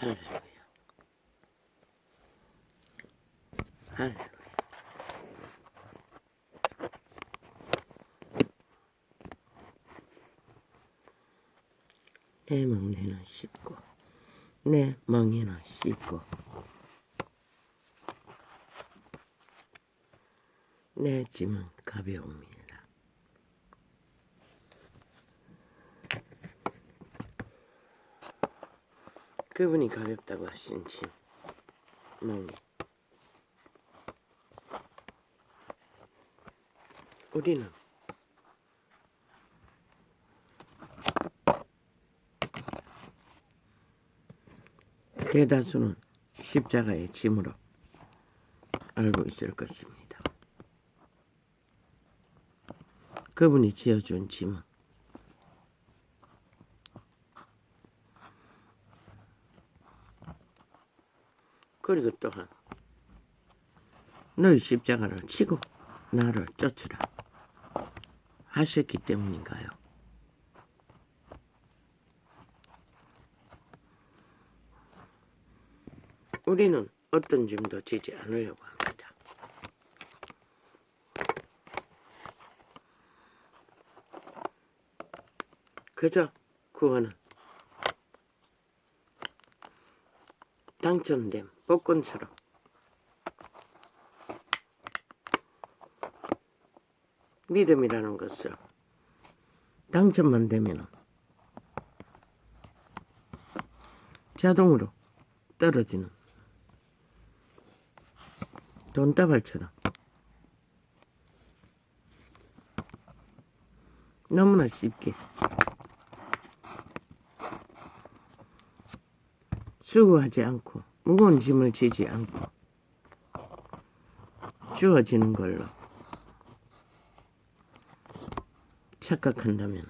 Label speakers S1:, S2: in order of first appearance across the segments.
S1: 할렐루야. 할렐루야. 내 먹내는 씹고 내 멍에는 씹고 내 짐은 가벼웁니다. 그분이 가볍다고 하신 짐 멍에 우리는 대다수는 십자가의 짐으로 알고 있을 것입니다. 그분이 지어준 짐은 그리고 또한 너희 십자가를 치고 나를 쫓으라 하셨기 때문인가요? 우리는 어떤 짐도 지지 않으려고 합니다. 그저 구원은 당첨된 복권처럼 믿음이라는 것을 당첨만 되면 자동으로 떨어지는 돈다발처럼 너무나 쉽게 수고하지 않고 무거운 짐을 지지 않고 주어지는 걸로 착각한다면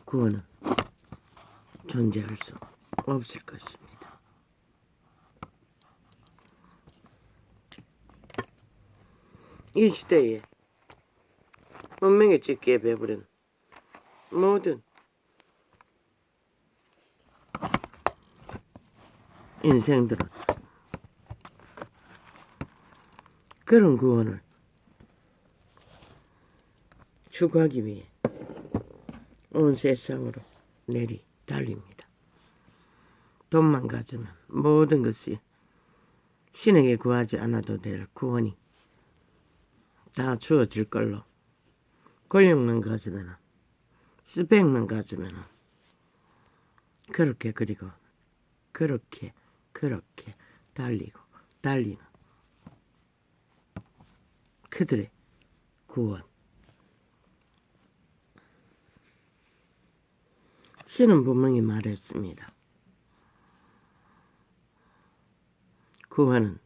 S1: 구원은 존재할 수 없을 것입니다. 이 시대에 운명의 찢기에 배부른 모든 인생들은 그런 구원을 추구하기 위해 온 세상으로 내리 달립니다. 돈만 가지면 모든 것이 신에게 구하지 않아도 될 구원이 다 주어질 걸로, 권력만 가지면, 스펙만 가지면 그렇게 그리고 그렇게 달리는 그들의 구원. 신은 분명히 말했습니다. 구원은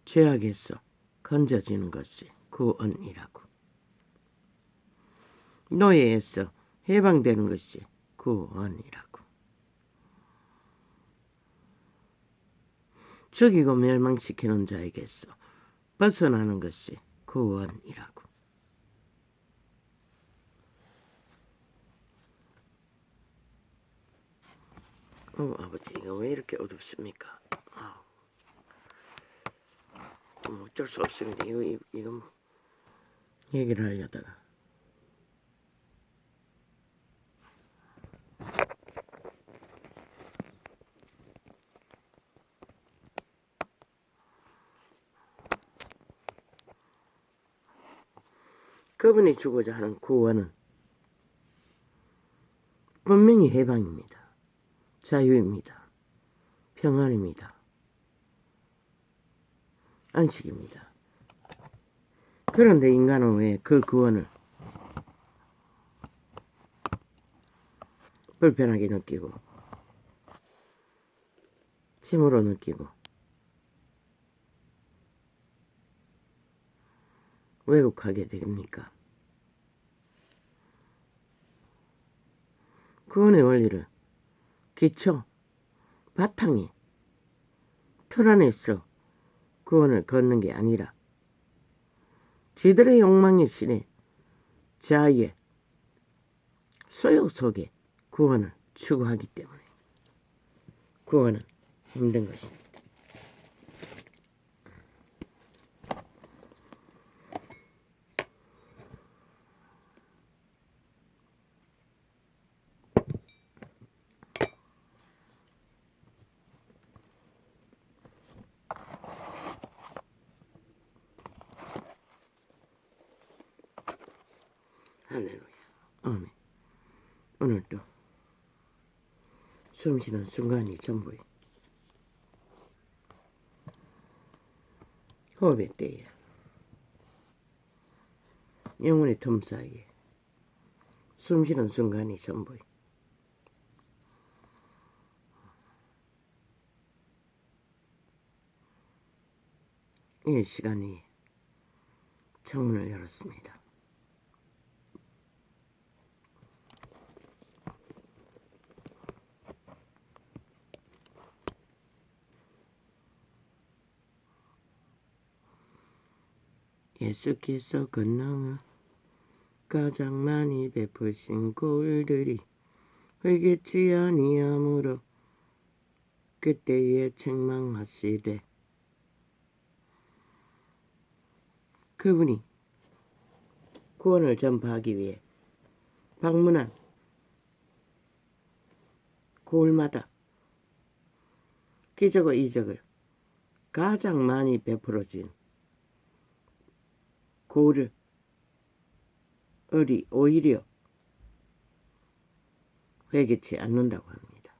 S1: 죄악에서 건져지는 것이 구원이라고. 노예에서 해방되는 것이 구원이라고. 죽이고 멸망시키는 자에게서 벗어나는 것이 구원이라고. 아버지, 이거 왜 이렇게 어둡습니까? 어쩔 수 없습니다. 이건 얘기를 하려다가. 그분이 주고자 하는 구원은 분명히 해방입니다. 자유입니다. 평안입니다. 안식입니다. 그런데 인간은 왜 그 구원을 불편하게 느끼고 짐으로 느끼고 왜곡하게 됩니까? 구원의 원리를 기초, 바탕이 틀 안에서 구원을 걷는 게 아니라 지들의 욕망의 신의 자아의 소욕 속에 구원을 추구하기 때문에 구원은 힘든 것입니다. 할렐루야. 아멘. 오늘도 숨쉬는 순간이 전부에 호흡의 때에 영혼의 틈 사이에 숨쉬는 순간이 전부에 이 시간이 창문을 열었습니다. 예수께서 권능을 가장 많이 베푸신 고을들이 회개치 아니하므로 그때에 책망하시되 그분이 구원을 전파하기 위해 방문한 고을마다 기적과 이적을 가장 많이 베풀어진 고을을 오히려 회개치 않는다고 합니다.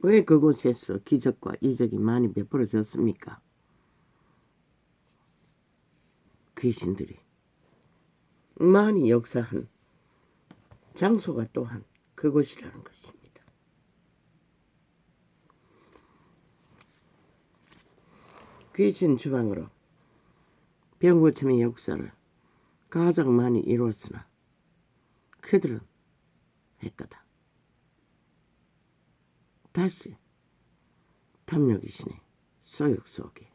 S1: 왜 그곳에서 기적과 이적이 많이 베풀어졌습니까? 귀신들이 많이 역사한 장소가 또한 그곳이라는 것입니다. 귀신 주방으로 병고침의 역사를 가장 많이 이루었으나 그들은 했거다. 다시 탐욕귀신의 소욕 속에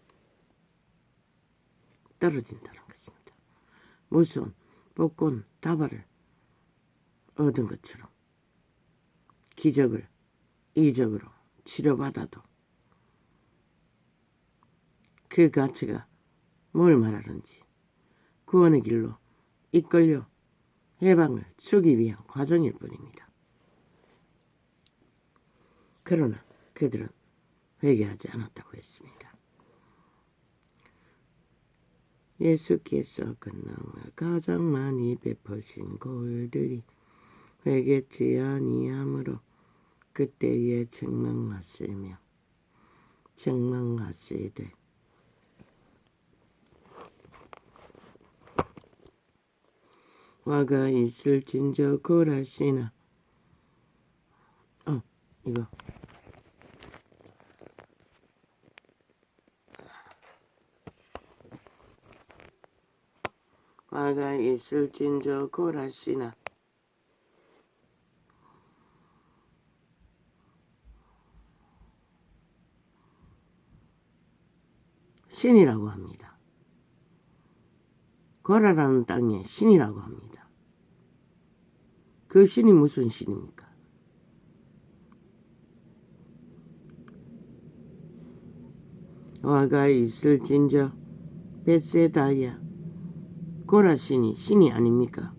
S1: 떨어진다는 것입니다. 무서운 복권 다발을 얻은 것처럼 기적을 이적으로 치료받아도 그 가치가 뭘 말하는지 구원의 길로 이끌려 해방을 주기 위한 과정일 뿐입니다. 그러나 그들은 회개하지 않았다고 했습니다. 예수께서 권능을 가장 많이 베푸신 고을들이 회개치 아니하므로 그때에 책망하시며 책망하시되 화가 있을진저 고라시나 이거 화가 있을진저 고라시나 신이라고 합니다. 고라라는 땅에 신이라고 합니다. 그 신이 무슨 신입니까? 화가 있을진저 벳세다야 고라신이 신이 아닙니까?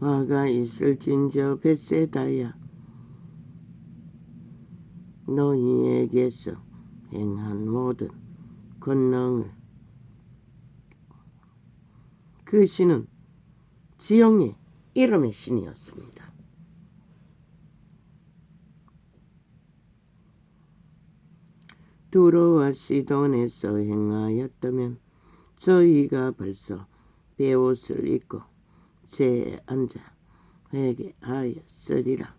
S1: 화가 있을진저 벳세다야 너희에게서 행한 모든 권능을 그 신은 지형의 이름의 신이었습니다. 두로와 시돈에서 행하였다면 저희가 벌써 베옷을 입고 재에 앉아 회개하였으리라.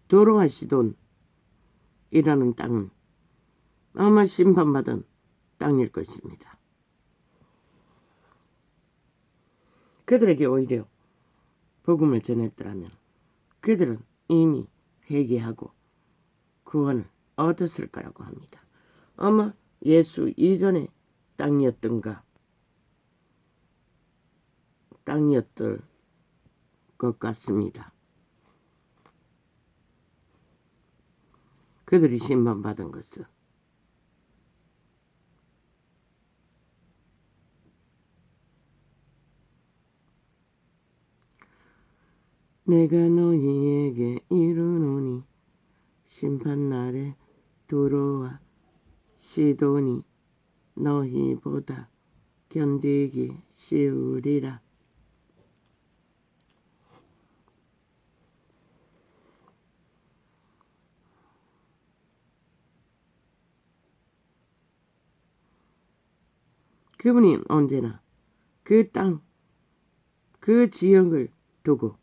S1: 두로와 시돈이라는 땅은 아마 심판받은 땅일 것입니다. 그들에게 오히려 복음을 전했더라면 그들은 이미 회개하고 구원을 얻었을 거라고 합니다. 아마 예수 이전의 땅이었던 것 같습니다. 그들이 심판받은 것은 내가 너희에게 이르노니 심판날에 두로와 시돈이 너희보다 견디기 쉬우리라. 그분이 언제나 그 땅, 그 지역을 두고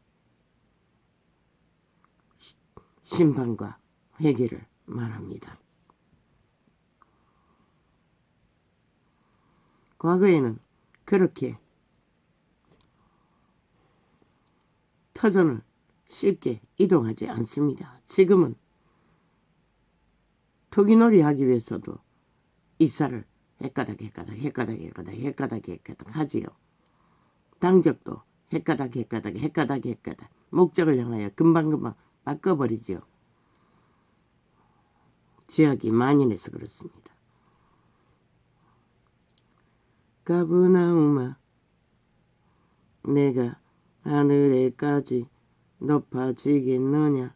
S1: 심판과 회개를 말합니다. 과거에는 그렇게 터전을 쉽게 이동하지 않습니다. 지금은 토기놀이 하기 위해서도 이사를 헷가닥 하지요. 당적도 헷가닥 목적을 향하여 금방금방 바꿔버리지요. 지역이 만연해서 그렇습니다. 가브나움아 내가 하늘에까지 높아지겠느냐.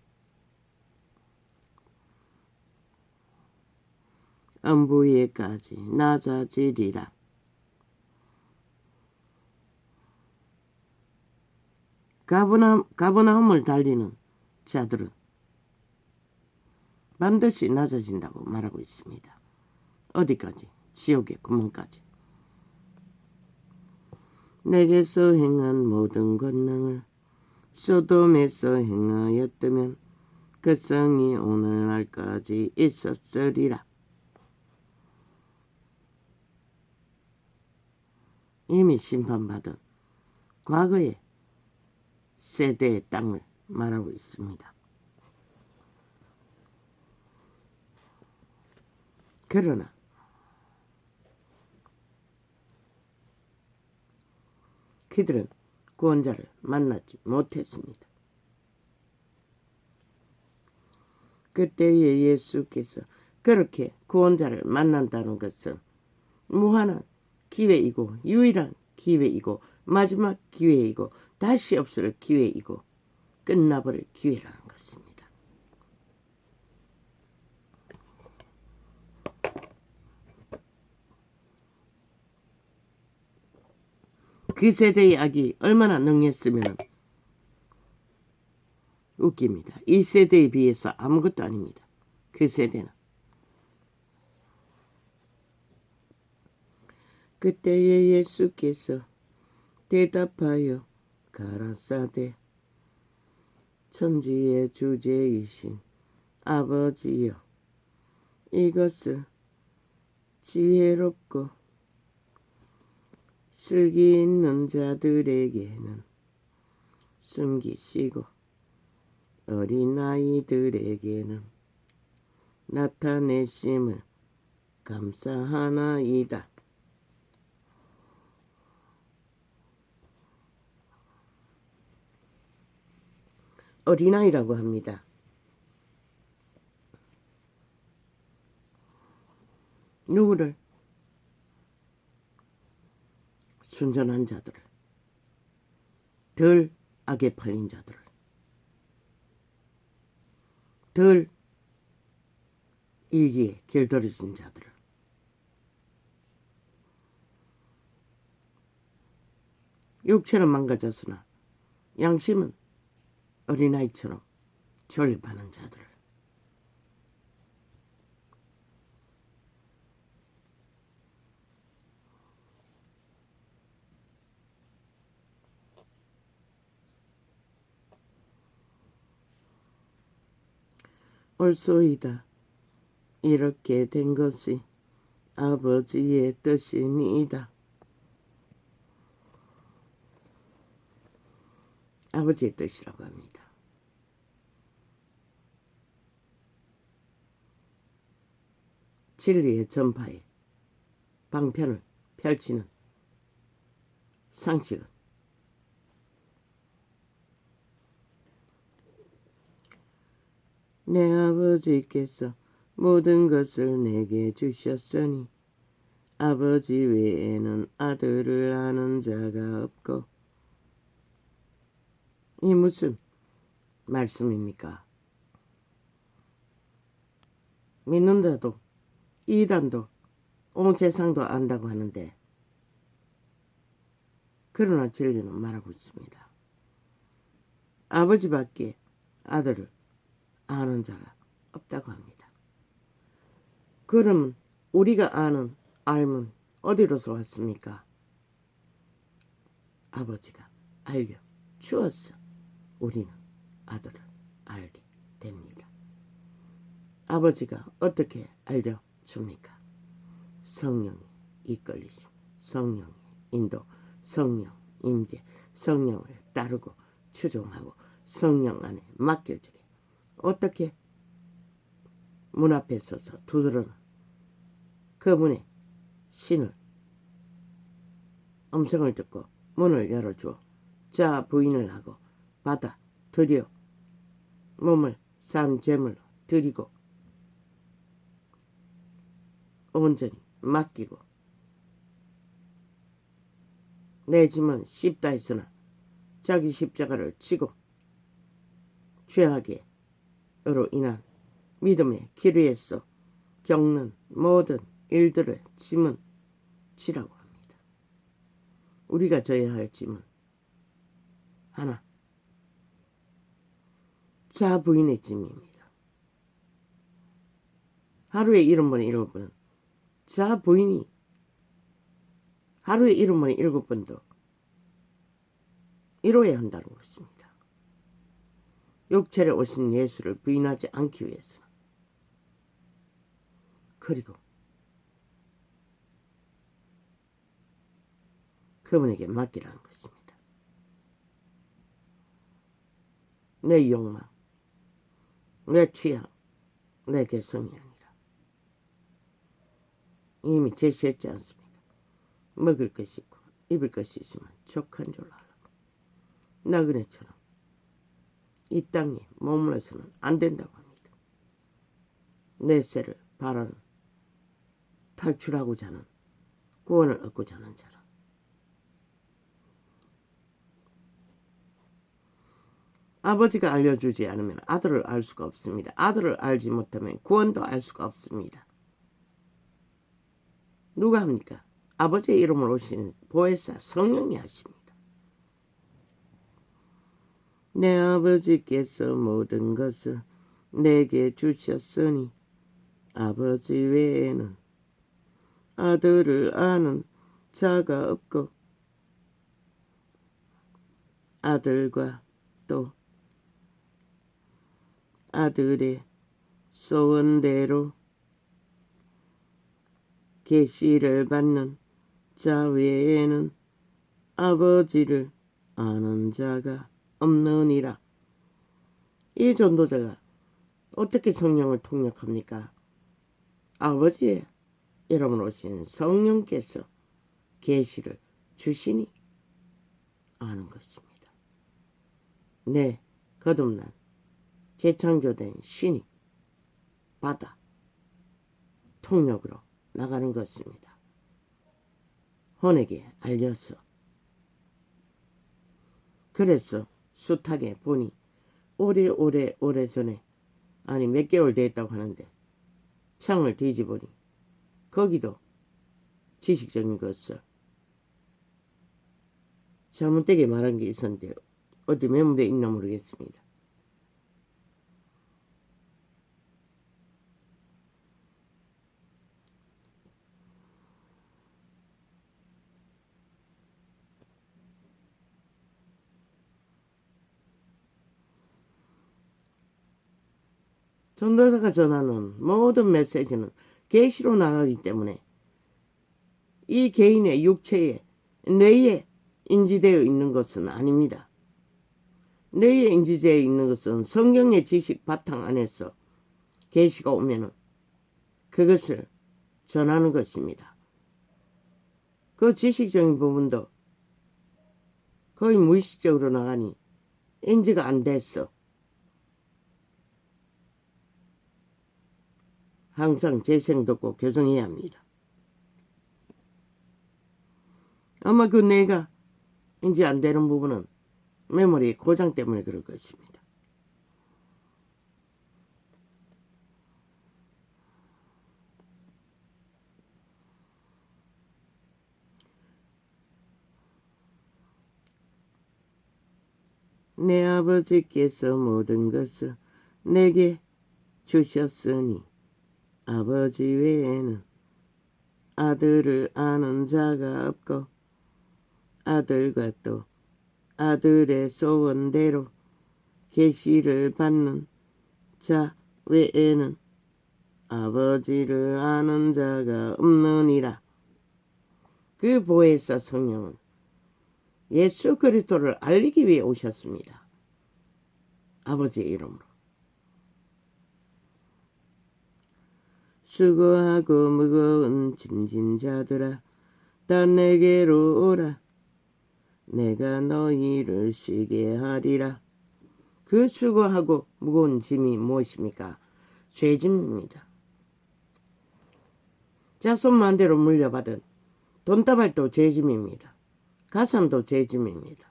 S1: 엄부에까지 낮아지리라. 가버나움을 달리는 자들은 반드시 낮아진다고 말하고 있습니다. 어디까지? 지옥의 구멍까지. 내게서 행한 모든 권능을 소돔에서 행하였다면 그 성이 오늘날까지 있었으리라. 이미 심판받은 과거의 세대의 땅을 말하고 있습니다. 그러나 그들은 구원자를 만나지 못했습니다. 그때에 예수께서 그렇게 구원자를 만난다는 것은 무한한 기회이고 유일한 기회이고 마지막 기회이고 다시 없을 기회이고 끝나버릴 기회라는 것입니다. 그 세대의 악이 얼마나 능했으면 웃깁니다. 이 세대에 비해서 아무것도 아닙니다. 그 세대는. 그때에 예수께서 대답하여 가라사대 천지의 주제이신 아버지여 이것을 지혜롭고 슬기 있는 자들에게는 숨기시고 어린아이들에게는 나타내심을 감사하나이다. 어린아이라고 합니다. 누구를? 순전한 자들을, 덜 악에 팔린 자들을, 덜 이기에 길들여진 자들을, 육체는 망가졌으나 양심은 어린아이처럼 존립하는 자들을, 옳소이다. 이렇게 된 것이 아버지의 뜻이니이다. 아버지의 뜻이라고 합니다. 진리의 전파에 방편을 펼치는 상식은 내 아버지께서 모든 것을 내게 주셨으니 아버지 외에는 아들을 아는 자가 없고. 이 무슨 말씀입니까? 믿는다도 이단도 온 세상도 안다고 하는데 그러나 진리는 말하고 있습니다. 아버지밖에 아들을 아는 자가 없다고 합니다. 그러면 우리가 아는 알면 어디로서 왔습니까? 아버지가 알려주었어. 우리는 아들을 알게 됩니다. 아버지가 어떻게 알려줍니까? 성령이 이끌리심, 성령의 인도, 성령 임재, 성령을 따르고 추종하고 성령 안에 맡겨주게. 어떻게? 문 앞에 서서 두드러는 그 문에 신을 음성을 듣고 문을 열어주어 자 부인을 하고 받아 드려 몸을 산 제물로 드리고 온전히 맡기고 내 짐은 쉽다 했으나 자기 십자가를 지고 죄악으로 인한 믿음의 길 위에서 겪는 모든 일들의 짐은 지라고 합니다. 우리가 져야 할 짐은 하나, 자 부인의 짐입니다. 하루에 7번 7번은 자 부인이 하루에 7번 7번도 이루어야 한다는 것입니다. 육체로 오신 예수를 부인하지 않기 위해서. 그리고 그분에게 맡기라는 것입니다. 내 욕망, 내 취향, 내 개성이 아니라 이미 제시했지 않습니까? 먹을 것이 있고 입을 것이 있으면 족한 줄 알고 나그네처럼 이 땅에 머물러서는 안 된다고 합니다. 내세를 바라는 탈출하고자 하는 구원을 얻고자 하는 자라. 아버지가 알려주지 않으면 아들을 알 수가 없습니다. 아들을 알지 못하면 구원도 알 수가 없습니다. 누가 합니까? 아버지의 이름으로 오시는 보혜사 성령이 하십니다. 내 아버지께서 모든 것을 내게 주셨으니 아버지 외에는 아들을 아는 자가 없고 아들과 또 아들의 소원대로 계시를 받는 자 외에는 아버지를 아는 자가 없느니라. 이 전도자가 어떻게 성령을 통역합니까? 아버지의 이름으로 오신 성령께서 계시를 주시니 아는 것입니다. 내 거듭난 재창조된 신이 바다 통역으로 나가는 것입니다. 혼에게 알려서. 그래서 숱하게 보니 오래전에 아니 몇 개월 됐다고 하는데 창을 뒤집으니 거기도 지식적인 것을 잘못되게 말한 게 있었는데 어디 메모되어 있나 모르겠습니다. 전도자가 전하는 모든 메시지는 계시로 나가기 때문에 이 개인의 육체에 뇌에 인지되어 있는 것은 아닙니다. 뇌에 인지되어 있는 것은 성경의 지식 바탕 안에서 계시가 오면은 그것을 전하는 것입니다. 그 지식적인 부분도 거의 무의식적으로 나가니 인지가 안 됐어. 항상 재생 듣고 교정해야 합니다. 아마 그 뇌가 인지 안 되는 부분은 메모리 고장 때문에 그럴 것입니다. 내 아버지께서 모든 것을 내게 주셨으니 아버지 외에는 아들을 아는 자가 없고 아들과 또 아들의 소원대로 계시를 받는 자 외에는 아버지를 아는 자가 없느니라. 그 보혜사 성령은 예수 그리스도를 알리기 위해 오셨습니다. 아버지의 이름으로. 수고하고 무거운 짐진 자들아 다 내게로 오라. 내가 너희를 쉬게 하리라. 그 수고하고 무거운 짐이 무엇입니까? 죄짐입니다. 자손 만대로 물려받은 돈다발도 죄짐입니다. 가산도 죄짐입니다.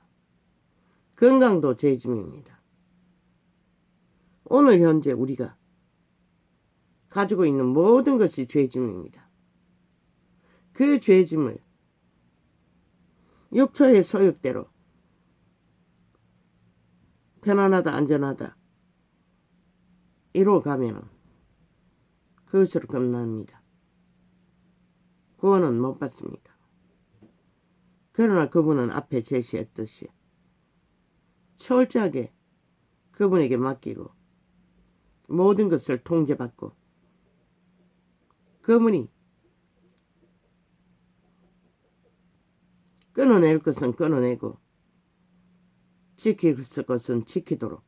S1: 건강도 죄짐입니다. 오늘 현재 우리가 가지고 있는 모든 것이 죄짐입니다. 그 죄짐을 육초의 소욕대로 편안하다 안전하다 이루어가면 그것으로 끝납니다. 구원은 못 받습니다. 그러나 그분은 앞에 제시했듯이 철저하게 그분에게 맡기고 모든 것을 통제받고 그분이 끊어낼 것은 끊어내고 지킬 것은 지키도록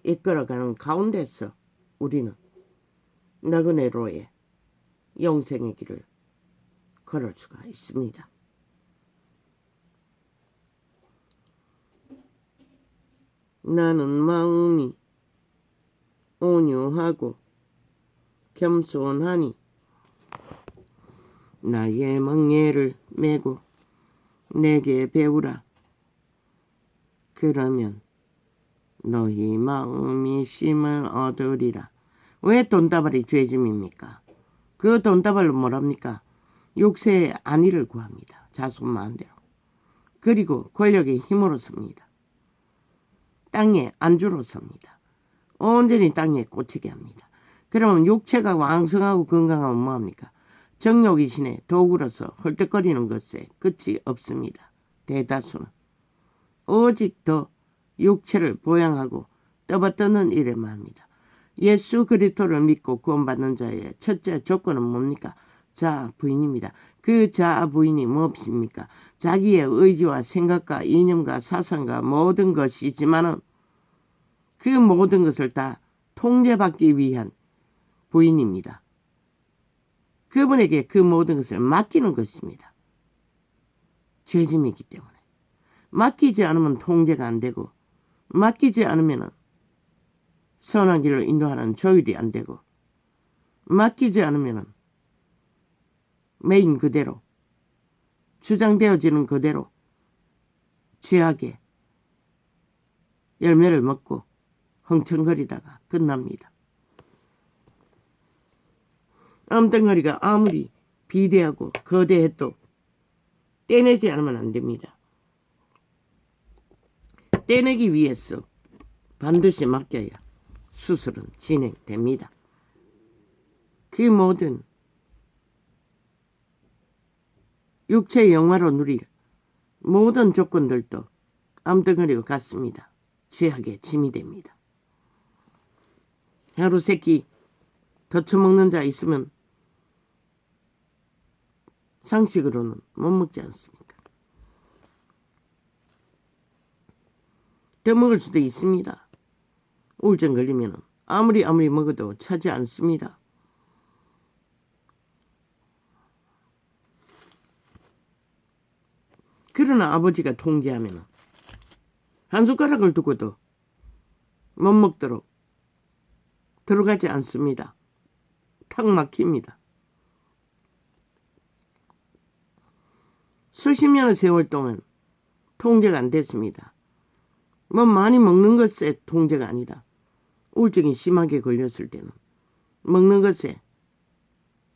S1: 이끌어가는 가운데서 우리는 나그네로의 영생의 길을 걸을 수가 있습니다. 나는 마음이 온유하고 겸손하니 나의 멍에를 메고 내게 배우라. 그러면 너희 마음이 쉼을 얻으리라. 왜 돈다발이 죄짐입니까? 그 돈다발로 뭐랍니까? 육세의 안위를 구합니다. 자손 마음대로. 그리고 권력의 힘으로 섭니다. 땅의 안주로 섭니다. 온전히 땅에 꽂히게 합니다. 그러면 육체가 왕성하고 건강하면 뭐합니까? 정욕이 신의 도구로서 헐떡거리는 것에 끝이 없습니다. 대다수는 오직 더 육체를 보양하고 떠받드는 일에만 합니다. 예수 그리스도를 믿고 구원받는 자의 첫째 조건은 뭡니까? 자 부인입니다. 그 자 부인이 무엇입니까? 자기의 의지와 생각과 이념과 사상과 모든 것이지만은 그 모든 것을 다 통제받기 위한 부인입니다. 그분에게 그 모든 것을 맡기는 것입니다. 죄짐이기 때문에. 맡기지 않으면 통제가 안 되고 맡기지 않으면 선한 길로 인도하는 조율이 안 되고 맡기지 않으면 메인 그대로 주장되어지는 그대로 죄악의 열매를 먹고 흥청거리다가 끝납니다. 암덩어리가 아무리 비대하고 거대해도 떼내지 않으면 안 됩니다. 떼내기 위해서 반드시 맡겨야 수술은 진행됩니다. 그 모든 육체의 영화로 누릴 모든 조건들도 암덩어리와 같습니다. 죄악의 짐이 됩니다. 하루 세끼 더 처먹는 자 있으면 상식으로는 못 먹지 않습니까? 더 먹을 수도 있습니다. 우울증 걸리면 아무리 먹어도 차지 않습니다. 그러나 아버지가 통제하면 한 숟가락을 두고도 못 먹도록 들어가지 않습니다. 탁 막힙니다. 수십 년의 세월 동안 통제가 안 됐습니다. 뭐 많이 먹는 것에 통제가 아니라 우울증이 심하게 걸렸을 때는 먹는 것에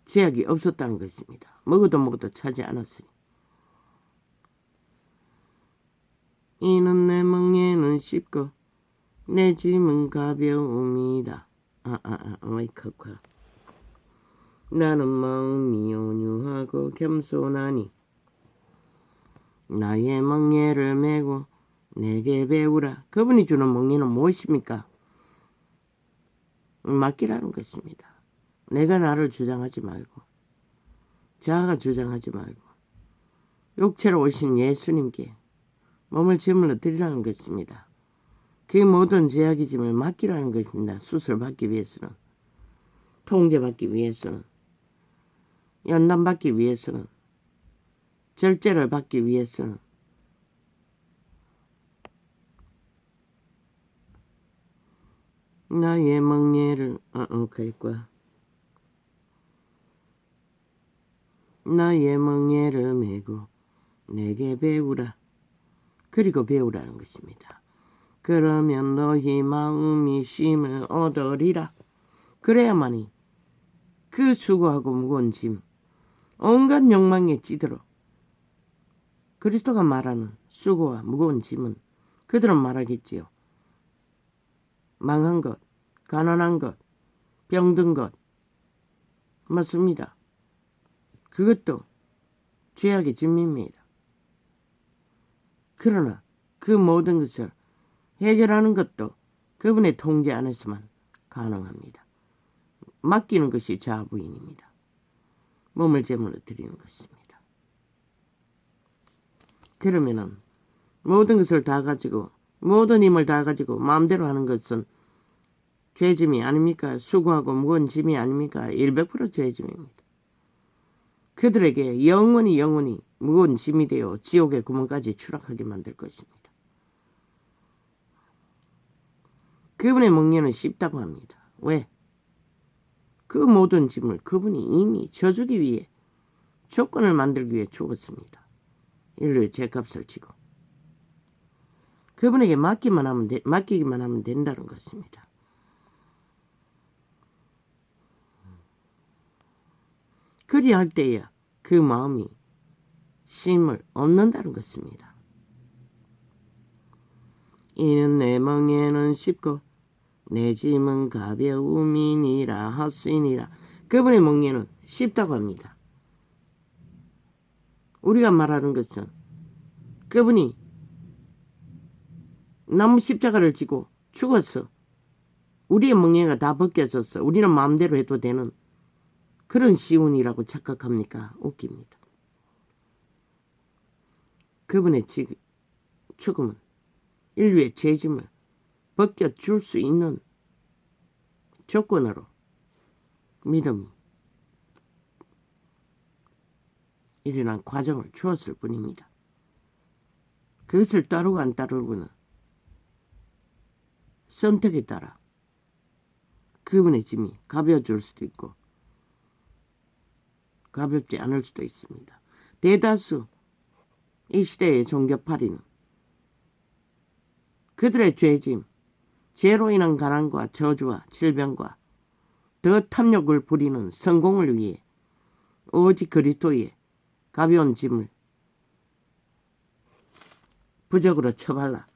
S1: 제약이 없었다는 것입니다. 먹어도 차지 않았으니. 이는 내 멍에는 쉽고 내 짐은 가벼움이다. 와이커커. 나는 마음이 온유하고 겸손하니 나의 멍에를 메고 내게 배우라. 그분이 주는 멍에는 무엇입니까? 맡기라는 것입니다. 내가 나를 주장하지 말고 자아가 주장하지 말고 육체로 오신 예수님께 몸을 제물로 드리라는 것입니다. 그 모든 제약의 짐을 맡기라는 것입니다. 수술받기 위해서는, 통제받기 위해서는, 연단받기 위해서는, 절제를 받기 위해서는, 나의 멍에를 나의 멍에를 메고 내게 배우라. 그리고 배우라는 것입니다. 그러면 너희 마음이 쉼을 얻으리라. 그래야만이 그 수고하고 무거운 짐, 온갖 욕망에 찌들어 그리스도가 말하는 수고와 무거운 짐은 그들은 말하겠지요. 망한 것, 가난한 것, 병든 것, 맞습니다. 그것도 죄악의 짐입니다. 그러나 그 모든 것을 해결하는 것도 그분의 통제 안에서만 가능합니다. 맡기는 것이 자부인입니다. 몸을 제물로 드리는 것입니다. 그러면은 모든 것을 다 가지고, 모든 힘을 다 가지고 마음대로 하는 것은 죄짐이 아닙니까? 수고하고 무거운 짐이 아닙니까? 100% 죄짐입니다. 그들에게 영원히 무거운 짐이 되어 지옥의 구멍까지 추락하게 만들 것입니다. 그분의 멍에는 쉽다고 합니다. 왜? 그 모든 짐을 그분이 이미 져주기 위해 조건을 만들기 위해 죽었습니다. 인류의 죄값을 지고. 그분에게 맡기기만 하면 된다는 것입니다. 그리할 때야 그 마음이 쉼을 얻는다는 것입니다. 이는 내 멍에는 쉽고 내 짐은 가벼움이니라 하시니라. 그분의 멍에는 쉽다고 합니다. 우리가 말하는 것은 그분이 나무 십자가를 지고 죽었어. 우리의 멍에가 다 벗겨졌어. 우리는 마음대로 해도 되는 그런 시온이라고 착각합니까? 웃깁니다. 그분의 죽음은 인류의 죄짐을 벗겨줄 수 있는 조건으로 믿음이 일어난 과정을 주었을 뿐입니다. 그것을 따르고 안 따르고는 선택에 따라 그분의 짐이 가벼워질 수도 있고 가볍지 않을 수도 있습니다. 대다수 이 시대의 종교파리는 그들의 죄짐, 죄로 인한 가난과 저주와 질병과 더 탐욕을 부리는 성공을 위해 오직 그리스도의 가벼운 짐을 부적으로 처발라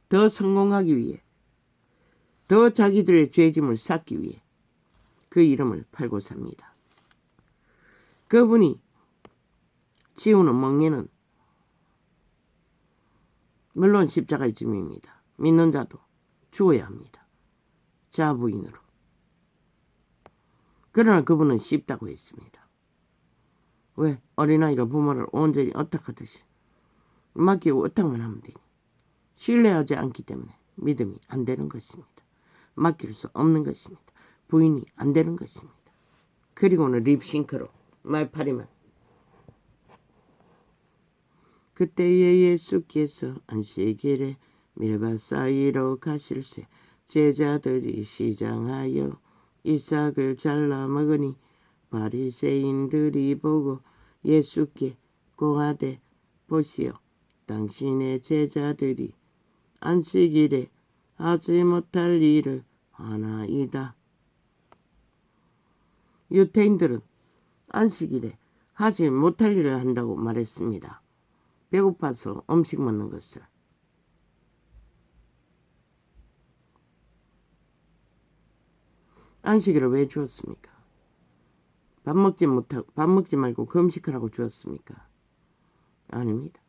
S1: 더 성공하기 위해 더 자기들의 죄짐을 쌓기 위해 그 이름을 팔고 삽니다. 그분이 지우는 멍에는 물론 십자가의 짐입니다. 믿는 자도 죽어야 합니다. 자부인으로. 그러나 그분은 쉽다고 했습니다. 왜? 어린아이가 부모를 온전히 어떡하듯이 맡기고 어떡만 하면 되니. 신뢰하지 않기 때문에 믿음이 안 되는 것입니다. 맡길 수 없는 것입니다. 부인이 안 되는 것입니다. 그리고는 립싱크로 말팔이만 그때에 예수께서 안식일에 밀밭 사이로 가실새 제자들이 시장하여 이삭을 잘라 먹으니 바리새인들이 보고 예수께 고하되 보시오, 당신의 제자들이 안식일에 하지 못할 일을 하나이다. 유대인들은 안식일에 하지 못할 일을 한다고 말했습니다. 배고파서 음식 먹는 것을. 안식일을 왜 주었습니까? 밥 먹지 말고 금식하라고 주었습니까? 아닙니다.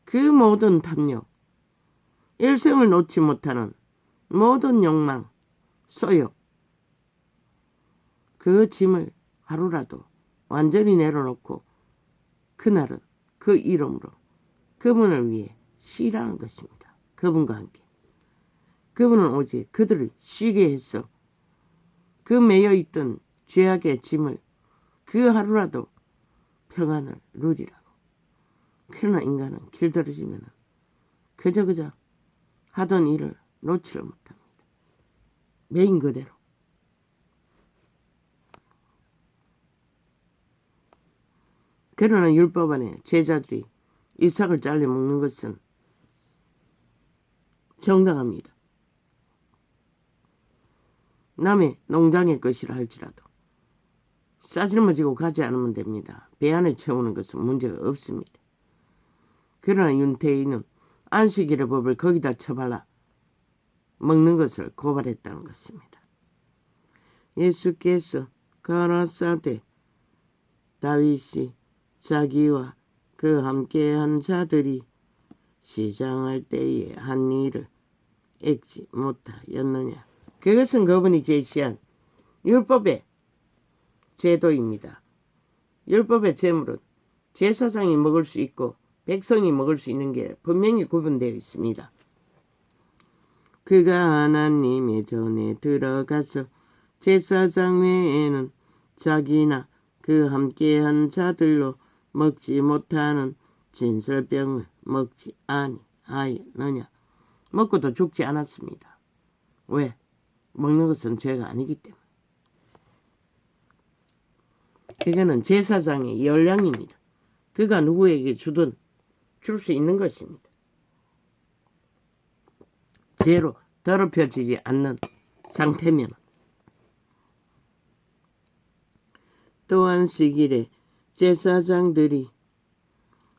S1: 그 모든 탐욕, 일생을 놓지 못하는 모든 욕망, 소욕, 그 짐을 하루라도 완전히 내려놓고 그날은 그 이름으로 그분을 위해 쉬라는 것입니다. 그분과 함께. 그분은 오직 그들을 쉬게 해서 그 매여있던 죄악의 짐을 그 하루라도 평안을 누리라고. 그러나 인간은 길들여지면 그저 하던 일을 놓지를 못합니다. 메인 그대로. 그러나 율법 안에 제자들이 이삭을 잘라 먹는 것은 정당합니다. 남의 농장의 것이라 할지라도 싸질머지고 가지 않으면 됩니다. 배 안에 채우는 것은 문제가 없습니다. 그러나 윤태인은 안식일의 법을 거기다 쳐발라 먹는 것을 고발했다는 것입니다. 예수께서 가라사대 다윗이 자기와 그 함께한 자들이 시장할 때에 한 일을 읽지 못하였느냐. 그것은 그분이 제시한 율법의 제도입니다. 율법의 제물은 제사장이 먹을 수 있고 백성이 먹을 수 있는 게 분명히 구분되어 있습니다. 그가 하나님의 전에 들어가서 제사장 외에는 자기나 그 함께한 자들로 먹지 못하는 진설병을 먹지 아니하였느냐. 먹고도 죽지 않았습니다. 왜? 먹는 것은 죄가 아니기 때문에. 그거는 제사장의 열량입니다. 그가 누구에게 주든 줄 수 있는 것입니다. 죄로 더럽혀지지 않는 상태면. 또한 시길에 제사장들이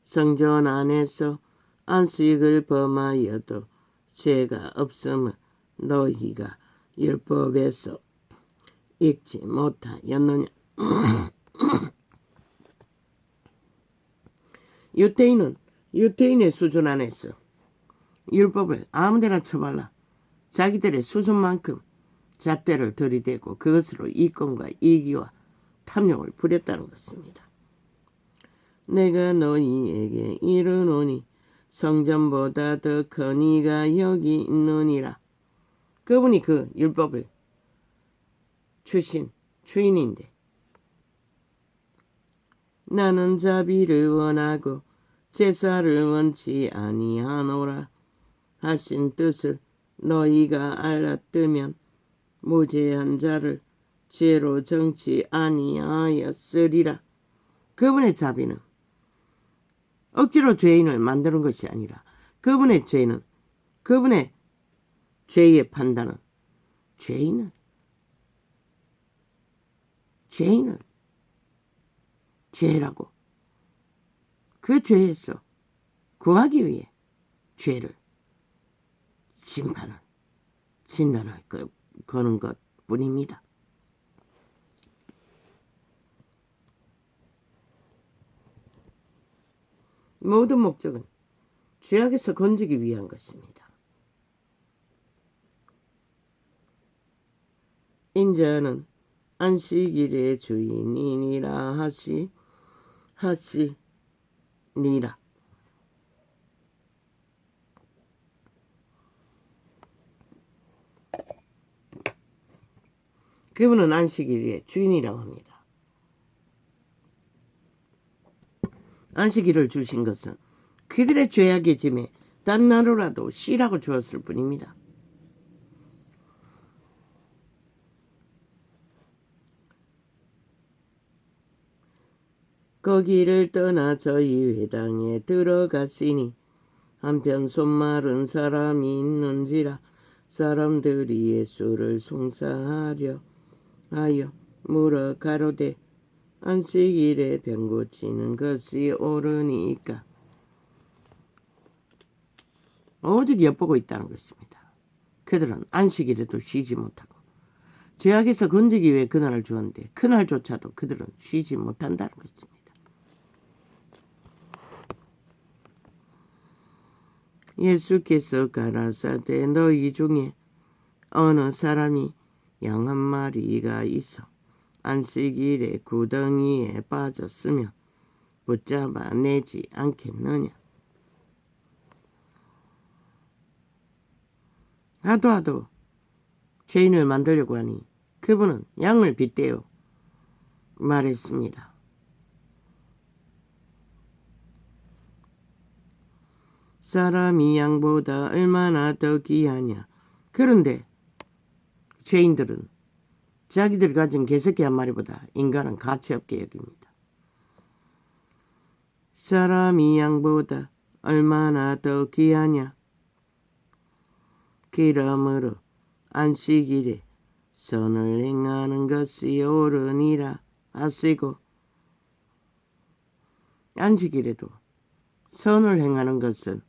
S1: 성전 안에서 안식을 범하여도 죄가 없음을 너희가 율법에서 읽지 못하였느냐. 유대인의 수준 안에서 율법을 아무데나 쳐발라 자기들의 수준만큼 잣대를 들이대고 그것으로 이권과 이기와 탐욕을 부렸다는 것입니다. 내가 너희에게 이르노니 성전보다 더 큰 이가 여기 있느니라. 그분이 그 율법을 주신 주인인데 나는 자비를 원하고 제사를 원치 아니하노라 하신 뜻을 너희가 알았으면 무죄한 자를 죄로 정치 아니하였으리라. 그분의 자비는 억지로 죄인을 만드는 것이 아니라 그분의 죄는, 그분의 죄의 판단은 죄인을 죄라고 그 죄에서 구하기 위해 죄를 심판을 진단을 거는 것 뿐입니다. 모든 목적은 죄악에서 건지기 위한 것입니다. 인자는 안식일의 주인이니라 하시니라. 그분은 안식일의 주인이라고 합니다. 안식일을 주신 것은 그들의 죄악의 짐에 단 하루라도 쉬라고 주었을 뿐입니다. 거기를 떠나 저희 회당에 들어갔으니 한편 손마른 사람이 있는지라 사람들이 예수를 송사하려 하여 물어 가로되 안식일에 병 고치는 것이 옳으니까. 오직 엿보고 있다는 것입니다. 그들은 안식일에도 쉬지 못하고 죄악에서 건지기 위해 그날을 주었는데 그날조차도 그들은 쉬지 못한다는 것입니다. 예수께서 가라사대 너희 중에 어느 사람이 양 한 마리가 있어 안식일에 구덩이에 빠졌으면 붙잡아 내지 않겠느냐. 하도 죄인을 만들려고 하니 그분은 양을 빗대어 말했습니다. 사람이 양보다 얼마나 더 귀하냐. 그런데 죄인들은 자기들 가진 개새끼 한 마리보다 인간은 가치없게 여깁니다. 사람이 양보다 얼마나 더 귀하냐. 그러므로 안식일에 선을 행하는 것이 옳으니라 하시고 안식일에도 선을 행하는 것은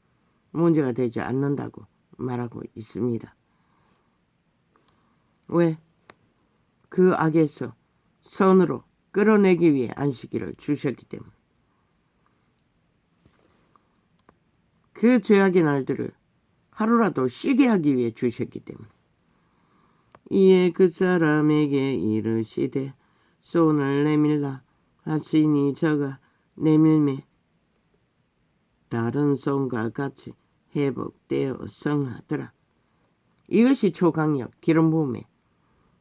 S1: 문제가 되지 않는다고 말하고 있습니다. 왜? 그 악에서 선으로 끌어내기 위해 안식일을 주셨기 때문에. 그 죄악의 날들을 하루라도 쉬게 하기 위해 주셨기 때문에. 이에 그 사람에게 이르시되 손을 내밀라 하시니 저가 내밀매 다른 손과 같이 회복되어 성하더라. 이것이 초강력 기름 부음의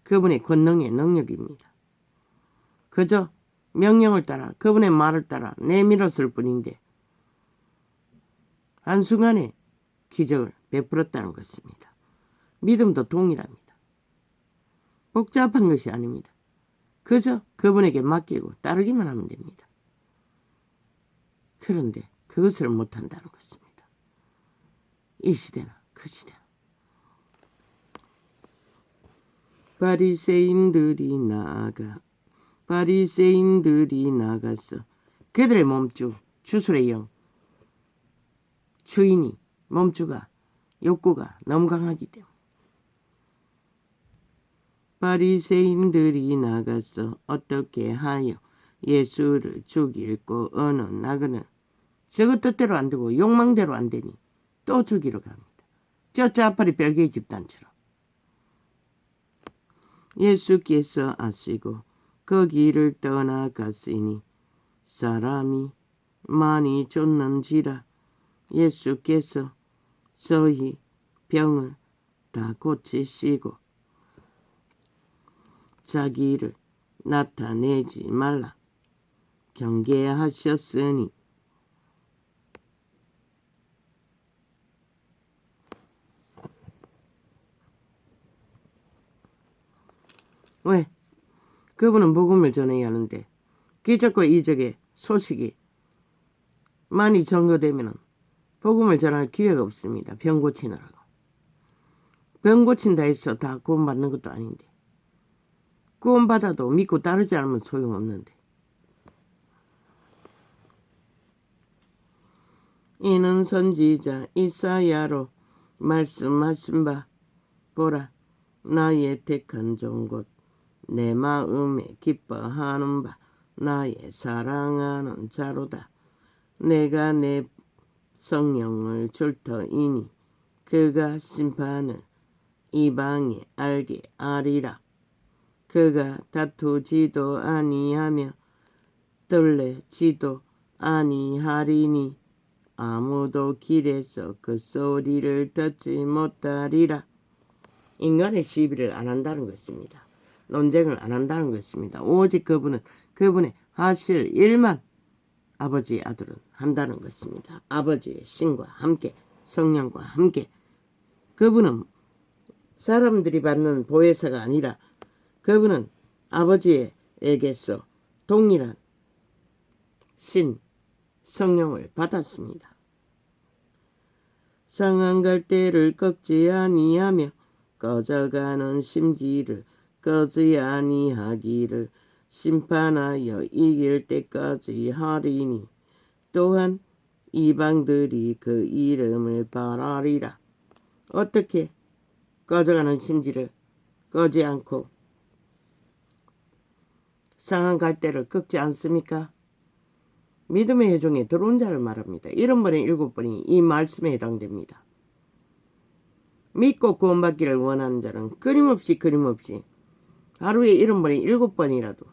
S1: 그분의 권능의 능력입니다. 그저 명령을 따라 그분의 말을 따라 내밀었을 뿐인데 한순간에 기적을 베풀었다는 것입니다. 믿음도 동일합니다. 복잡한 것이 아닙니다. 그저 그분에게 맡기고 따르기만 하면 됩니다. 그런데 그것을 못한다는 것입니다. 이 시대나 그 시대나. 바리새인들이 나가서 그들의 몸주 주술의 영 주인이 몸주가 욕구가 너무 강하기 때문에 바리새인들이 나가서 어떻게 하여 예수를 죽일고 어느 나그는 저것 뜻대로 안 되고 욕망대로 안 되니 또 죽이러 갑니다. 저 앞팔이 별개의 집단처럼. 예수께서 아시고 거기를 떠나갔으니 사람이 많이 쫓는지라 예수께서 저희 병을 다 고치시고 자기를 나타내지 말라 경계하셨으니 왜? 그분은 복음을 전해야 하는데 기적과 이적의 소식이 많이 전거되면 복음을 전할 기회가 없습니다. 병 고치느라고. 병 고친다 해서 다 구원받는 것도 아닌데 구원받아도 믿고 따르지 않으면 소용없는데 이는 선지자 이사야로 말씀하신 바 보라 나의 택한 종 곧 내 마음에 기뻐하는 바 나의 사랑하는 자로다. 내가 내 성령을 줄 터이니 그가 심판을 이방에 알게 하리라. 그가 다투지도 아니하며 떨리지도 아니하리니 아무도 길에서 그 소리를 듣지 못하리라. 인간의 시비를 안 한다는 것입니다. 논쟁을 안 한다는 것입니다. 오직 그분은 그분의 하실 일만 아버지의 아들은 한다는 것입니다. 아버지의 신과 함께 성령과 함께 그분은 사람들이 받는 보혜사가 아니라 그분은 아버지에게서 동일한 신 성령을 받았습니다. 상한 갈대를 꺾지 아니하며 꺼져가는 심지를 꺼지 아니하기를 심판하여 이길 때까지 하리니 또한 이방들이 그 이름을 바라리라. 어떻게 꺼져가는 심지를 꺼지 않고 상한 갈대를 꺾지 않습니까? 믿음의 회중에 들어온 자를 말합니다. 7번에 7번이 이 말씀에 해당됩니다. 믿고 구원받기를 원하는 자는 끊임없이 하루에 7번에 7번이라도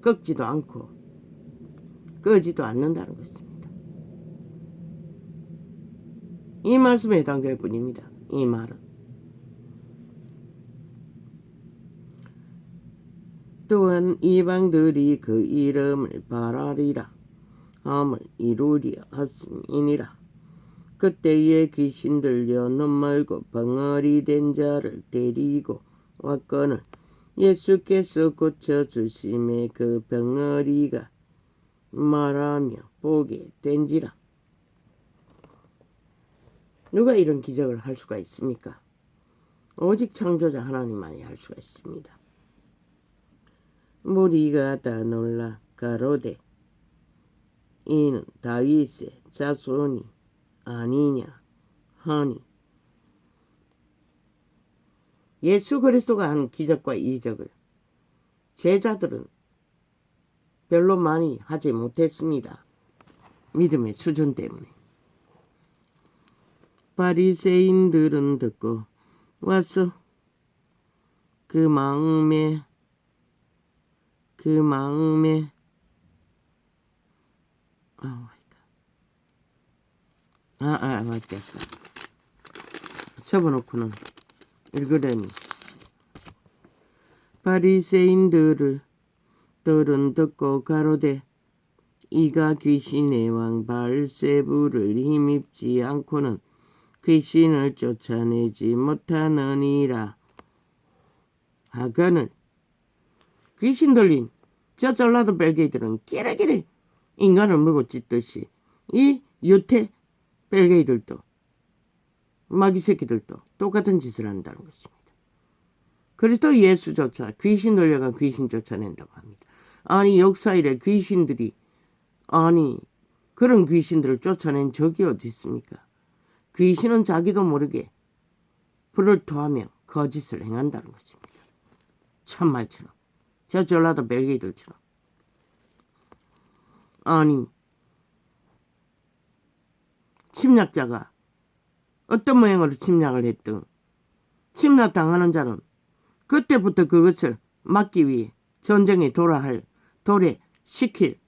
S1: 꺾지도 않고 끄지도 않는다는 것입니다. 이 말씀에 해당될 뿐입니다. 이 말은 또한 이방들이 그 이름을 바라리라 함을 이루려 하심이니라. 그때에 귀신 들려 눈 멀고 벙어리 된 자를 데리고 왔거늘 예수께서 고쳐주심에 그 벙어리가 말하며 보게 된지라. 누가 이런 기적을 할 수가 있습니까? 오직 창조자 하나님만이 할 수가 있습니다. 무리가 다 놀라 가로되 이는 다윗의 자손이 아니냐 하니 예수 그리스도가 한 기적과 이적을 제자들은 별로 많이 하지 못했습니다. 믿음의 수준 때문에. 바리새인들은 듣고 와서 그 마음에 맞겠어. 접어놓고는 읽으려니 바리새인들은 듣고 가로되 이가 귀신의 왕 바알세불을 힘입지 않고는 귀신을 쫓아내지 못하느니라 하거늘 귀신 들린 저 전라도 벨게이들은 끼리끼리 인간을 물고 찢듯이 이 유태 벨게이들도 마귀 새끼들도 똑같은 짓을 한다는 것입니다. 그리스도 예수조차 귀신 들려가 귀신 쫓아낸다고 합니다. 아니 역사 이래 귀신들이 그런 귀신들을 쫓아낸 적이 어디 있습니까? 귀신은 자기도 모르게 불을 토하며 거짓을 행한다는 것입니다. 참말처럼 저 전라도 벨게이들처럼. 아니 침략자가 어떤 모양으로 침략을 했든 침략당하는 자는 그때부터 그것을 막기 위해 전쟁에 도래시킬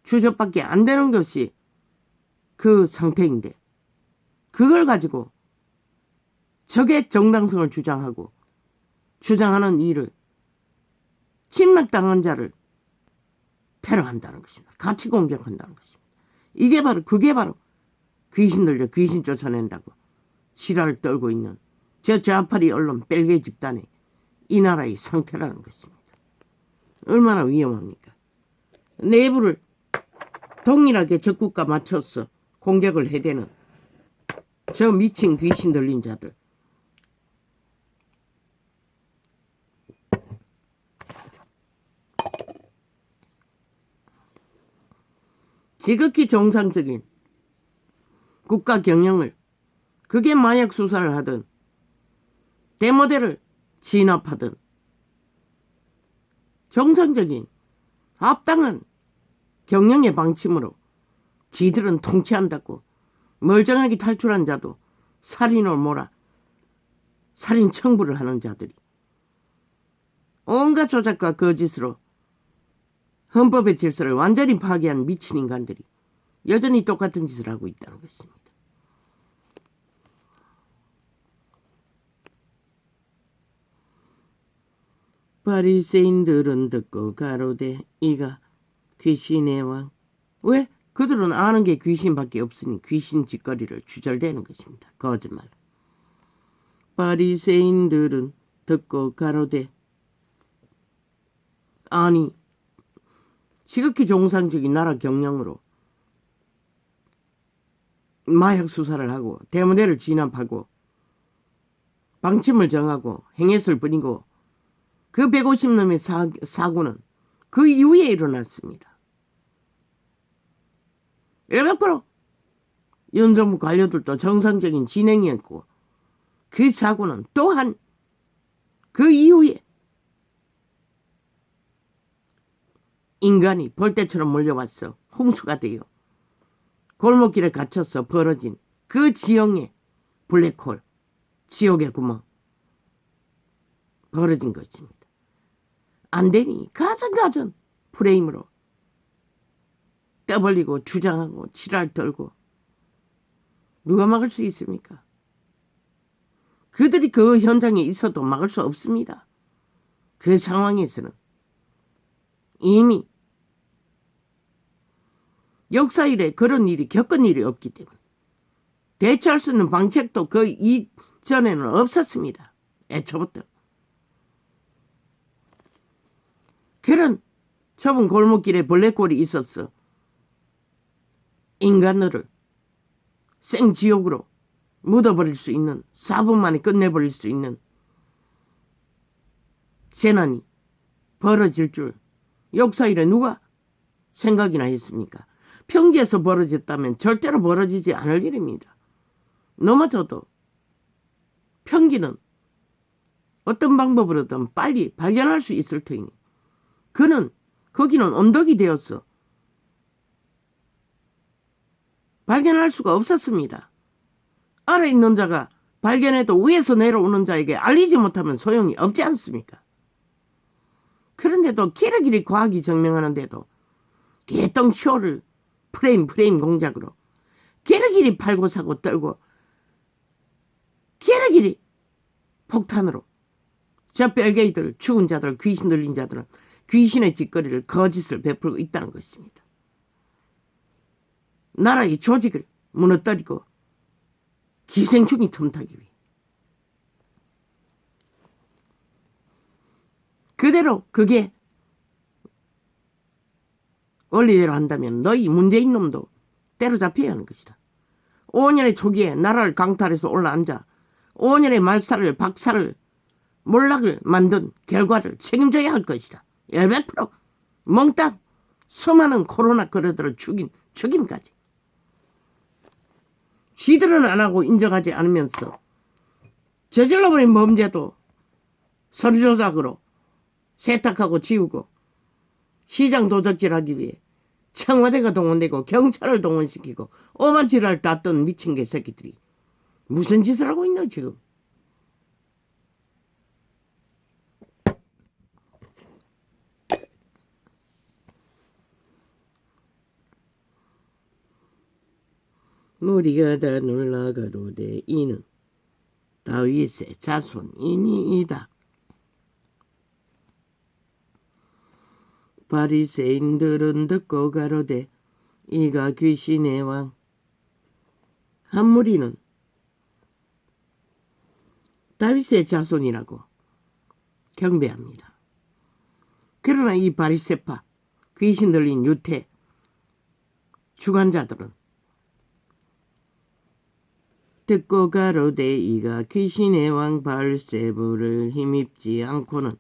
S1: 주저밖에 안 되는 것이 그 상태인데 그걸 가지고 적의 정당성을 주장하는 일을 침략당한 자를 테러한다는 것입니다. 같이 공격한다는 것입니다. 그게 바로 귀신 들려 귀신 쫓아낸다고 지랄을 떨고 있는 저 좌파리 언론 벨게이 집단의 이 나라의 상태라는 것입니다. 얼마나 위험합니까? 내부를 동일하게 적국과 맞춰서 공격을 해대는 저 미친 귀신 들린 자들. 지극히 정상적인 국가 경영을 그게 마약 수사를 하든 대모대를 진압하든 정상적인 합당한 경영의 방침으로 지들은 통치한다고 멀쩡하게 탈출한 자도 살인을 몰아 살인 청부를 하는 자들이 온갖 조작과 거짓으로 헌법의 질서를 완전히 파괴한 미친 인간들이 여전히 똑같은 짓을 하고 있다는 것입니다. 바리새인들은 듣고 가로되 이가 귀신의 왕. 왜? 그들은 아는 게 귀신밖에 없으니 귀신 짓거리를 주절대는 것입니다. 거짓말. 바리새인들은 듣고 가로되 아니 지극히 정상적인 나라 경영으로 마약 수사를 하고 대문대를 진압하고 방침을 정하고 행했을 뿐이고 그 150놈의 사고는 그 이후에 일어났습니다. 100% 윤정부 관료들도 정상적인 진행이었고 그 사고는 또한 그 이후에 인간이 벌떼처럼 몰려와서 홍수가 되어 골목길에 갇혀서 벌어진 그 지형의 블랙홀, 지옥의 구멍 벌어진 것입니다. 안 되니 가전 프레임으로 떠벌리고 주장하고 지랄 떨고 누가 막을 수 있습니까? 그들이 그 현장에 있어도 막을 수 없습니다. 그 상황에서는 이미 역사 이래 그런 일이 겪은 일이 없기 때문에 대처할 수 있는 방책도 그 이전에는 없었습니다. 애초부터. 그런 좁은 골목길에 블랙홀이 있었어. 인간들을 생지옥으로 묻어버릴 수 있는 4분 만에 끝내버릴 수 있는 재난이 벌어질 줄 역사 이래 누가 생각이나 했습니까? 평지에서 벌어졌다면 절대로 벌어지지 않을 일입니다. 넘어져도 평지는 어떤 방법으로든 빨리 발견할 수 있을 테니 거기는 언덕이 되었어. 발견할 수가 없었습니다. 아래 있는 자가 발견해도 위에서 내려오는 자에게 알리지 못하면 소용이 없지 않습니까? 그런데도 길이길이 과학이 증명하는데도 개똥 쇼를 프레임 공작으로 길이길이 팔고 사고 떨고 길이길이 폭탄으로 저 벨게이들 죽은 자들 귀신 들린 자들은 귀신의 짓거리를 거짓을 베풀고 있다는 것입니다. 나라의 조직을 무너뜨리고 기생충이 틈타기 위해 그대로 그게 원리대로 한다면 너희 문재인 놈도 때려잡혀야 하는 것이다. 5년의 초기에 나라를 강탈해서 올라앉아 5년의 말살을 박살을 몰락을 만든 결과를 책임져야 할 것이다. 100% 몽땅 수많은 코로나 거래들을 죽임까지. 쥐들은 안 하고 인정하지 않으면서 저질러버린 범죄도 서류 조작으로 세탁하고 지우고 시장 도적질하기 위해 청와대가 동원되고 경찰을 동원시키고 오만 지랄 땄던 미친 개새끼들이 무슨 짓을 하고 있나 지금. 무리가 다 놀라가로되 이는 다윗의 자손이니이다. 바리새인들은 듣고 가로되 이가 귀신의 왕. 한 무리는 다윗의 자손이라고 경배합니다. 그러나 이 바리새파 귀신 들린 유태 주관자들은 듣고 가로되 이가 귀신의 왕 바알세불을 힘입지 않고는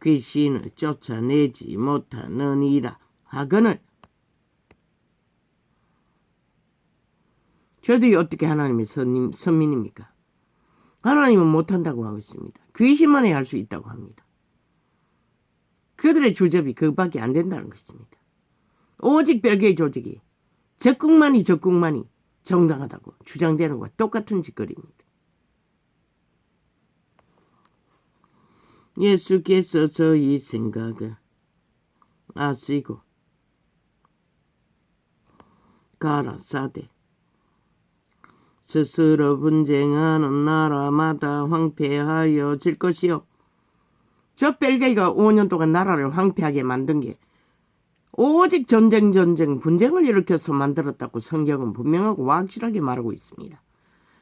S1: 귀신을 쫓아내지 못하느니라 하거늘. 저들이 어떻게 하나님의 선민입니까? 하나님은 못한다고 하고 있습니다. 귀신만이 할 수 있다고 합니다. 그들의 주접이 그밖에 안 된다는 것입니다. 오직 별개의 조직이 적국만이 정당하다고 주장되는 것과 똑같은 짓거리입니다. 예수께서 저희 생각을 아시고 가라사대 스스로 분쟁하는 나라마다 황폐하여질 것이요 저 벨기에가 5년 동안 나라를 황폐하게 만든 게 오직 전쟁, 분쟁을 일으켜서 만들었다고 성경은 분명하고 확실하게 말하고 있습니다.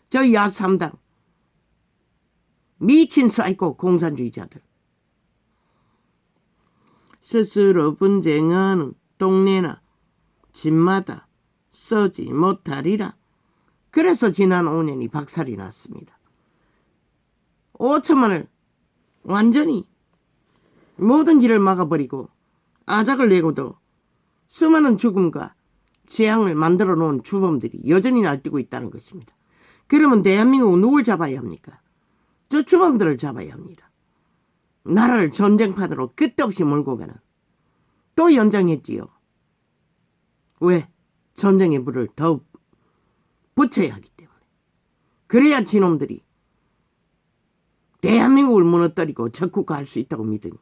S1: 저 야삼당, 미친 사이코 공산주의자들. 스스로 분쟁하는 동네나 집마다 써지 못하리라. 그래서 지난 5년이 박살이 났습니다. 5천만을 완전히 모든 길을 막아버리고 아작을 내고도 수많은 죽음과 재앙을 만들어 놓은 주범들이 여전히 날뛰고 있다는 것입니다. 그러면 대한민국은 누굴 잡아야 합니까? 저 주범들을 잡아야 합니다. 나라를 전쟁판으로 끝없이 몰고 가는. 또 연장했지요. 왜? 전쟁의 불을 더욱 붙여야 하기 때문에. 그래야 지놈들이 대한민국을 무너뜨리고 적국화할 수 있다고 믿으니.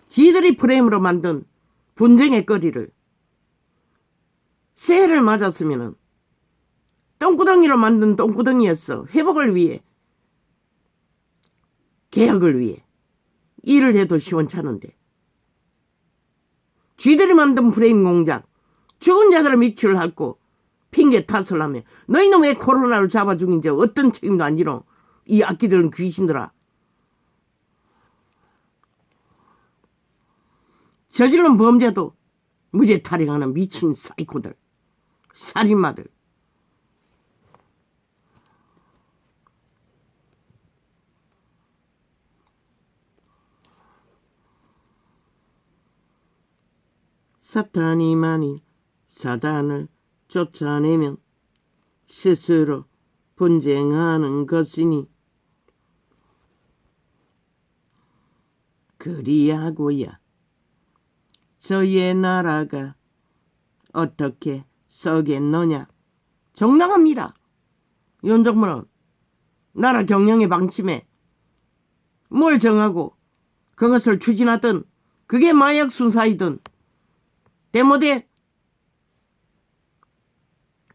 S1: 지들이 프레임으로 만든 분쟁의 거리를 새해를 맞았으면 똥구덩이로 만든 똥구덩이였어. 회복을 위해, 개혁을 위해 일을 해도 시원찮은데 쥐들이 만든 프레임 공작, 죽은 자들을 밑을 핥고 핑계 탓을 하며 너희는 왜 코로나를 잡아 죽인 지 어떤 책임도 안 지노? 이 악기들은 귀신들아. 저지른 범죄도 무죄 탈행하는 미친 사이코들, 살인마들. 사탄이 만일 사단을 쫓아내면 스스로 분쟁하는 것이니 그리하고야 저의 나라가 어떻게 서겠느냐. 정당합니다. 윤석열은 나라 경영의 방침에 뭘 정하고 그것을 추진하든 그게 마약 순사이든 대모대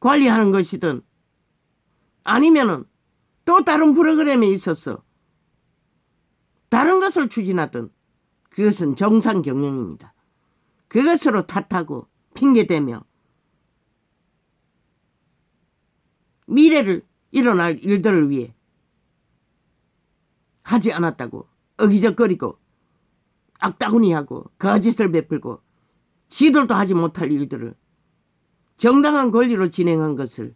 S1: 관리하는 것이든 아니면은 또 다른 프로그램에 있어서 다른 것을 추진하든 그것은 정상 경영입니다. 그것으로 탓하고 핑계대며 미래를 일어날 일들을 위해 하지 않았다고 어기적거리고 악다구니하고 거짓을 베풀고 지들도 하지 못할 일들을 정당한 권리로 진행한 것을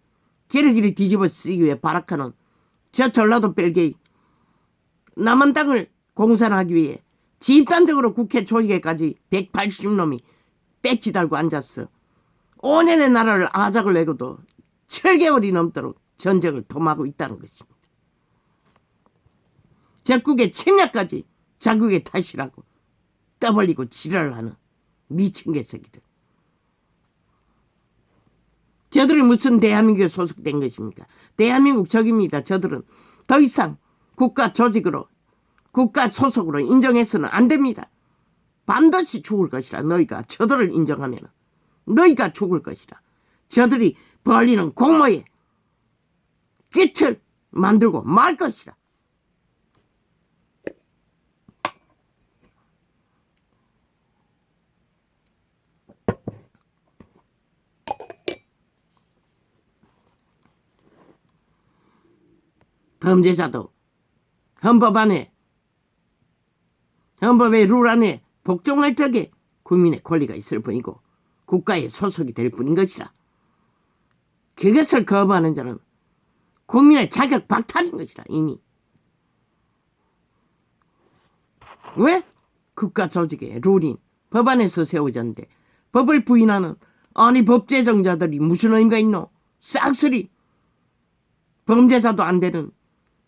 S1: 기르기리 뒤집어 쓰기 위해 발악하는 저 전라도 벨게이 남한 땅을 공산하기 위해 집단적으로 국회 조직에까지 180놈이 배지 달고 앉았어. 5년의 나라를 아작을 내고도 7개월이 넘도록 전쟁을 도모하고 있다는 것입니다. 적국의 침략까지 자국의 탓이라고 떠벌리고 지랄을 하는 미친 개새끼들. 저들이 무슨 대한민국에 소속된 것입니까? 대한민국 적입니다. 저들은 더 이상 국가 조직으로 국가 소속으로 인정해서는 안 됩니다. 반드시 죽을 것이라. 너희가 저들을 인정하면 너희가 죽을 것이라. 저들이 벌리는 공모에 끝을 만들고 말 것이라. 범죄자도 헌법의 룰 안에 복종할 적에 국민의 권리가 있을 뿐이고 국가에 소속이 될 뿐인 것이라. 그것을 거부하는 자는 국민의 자격 박탈인 것이라. 이미. 왜? 국가 조직의 룰인 법안에서 세워졌는데 법을 부인하는 아니 법제정자들이 무슨 의미가 있노? 싹쓸이 범죄자도 안 되는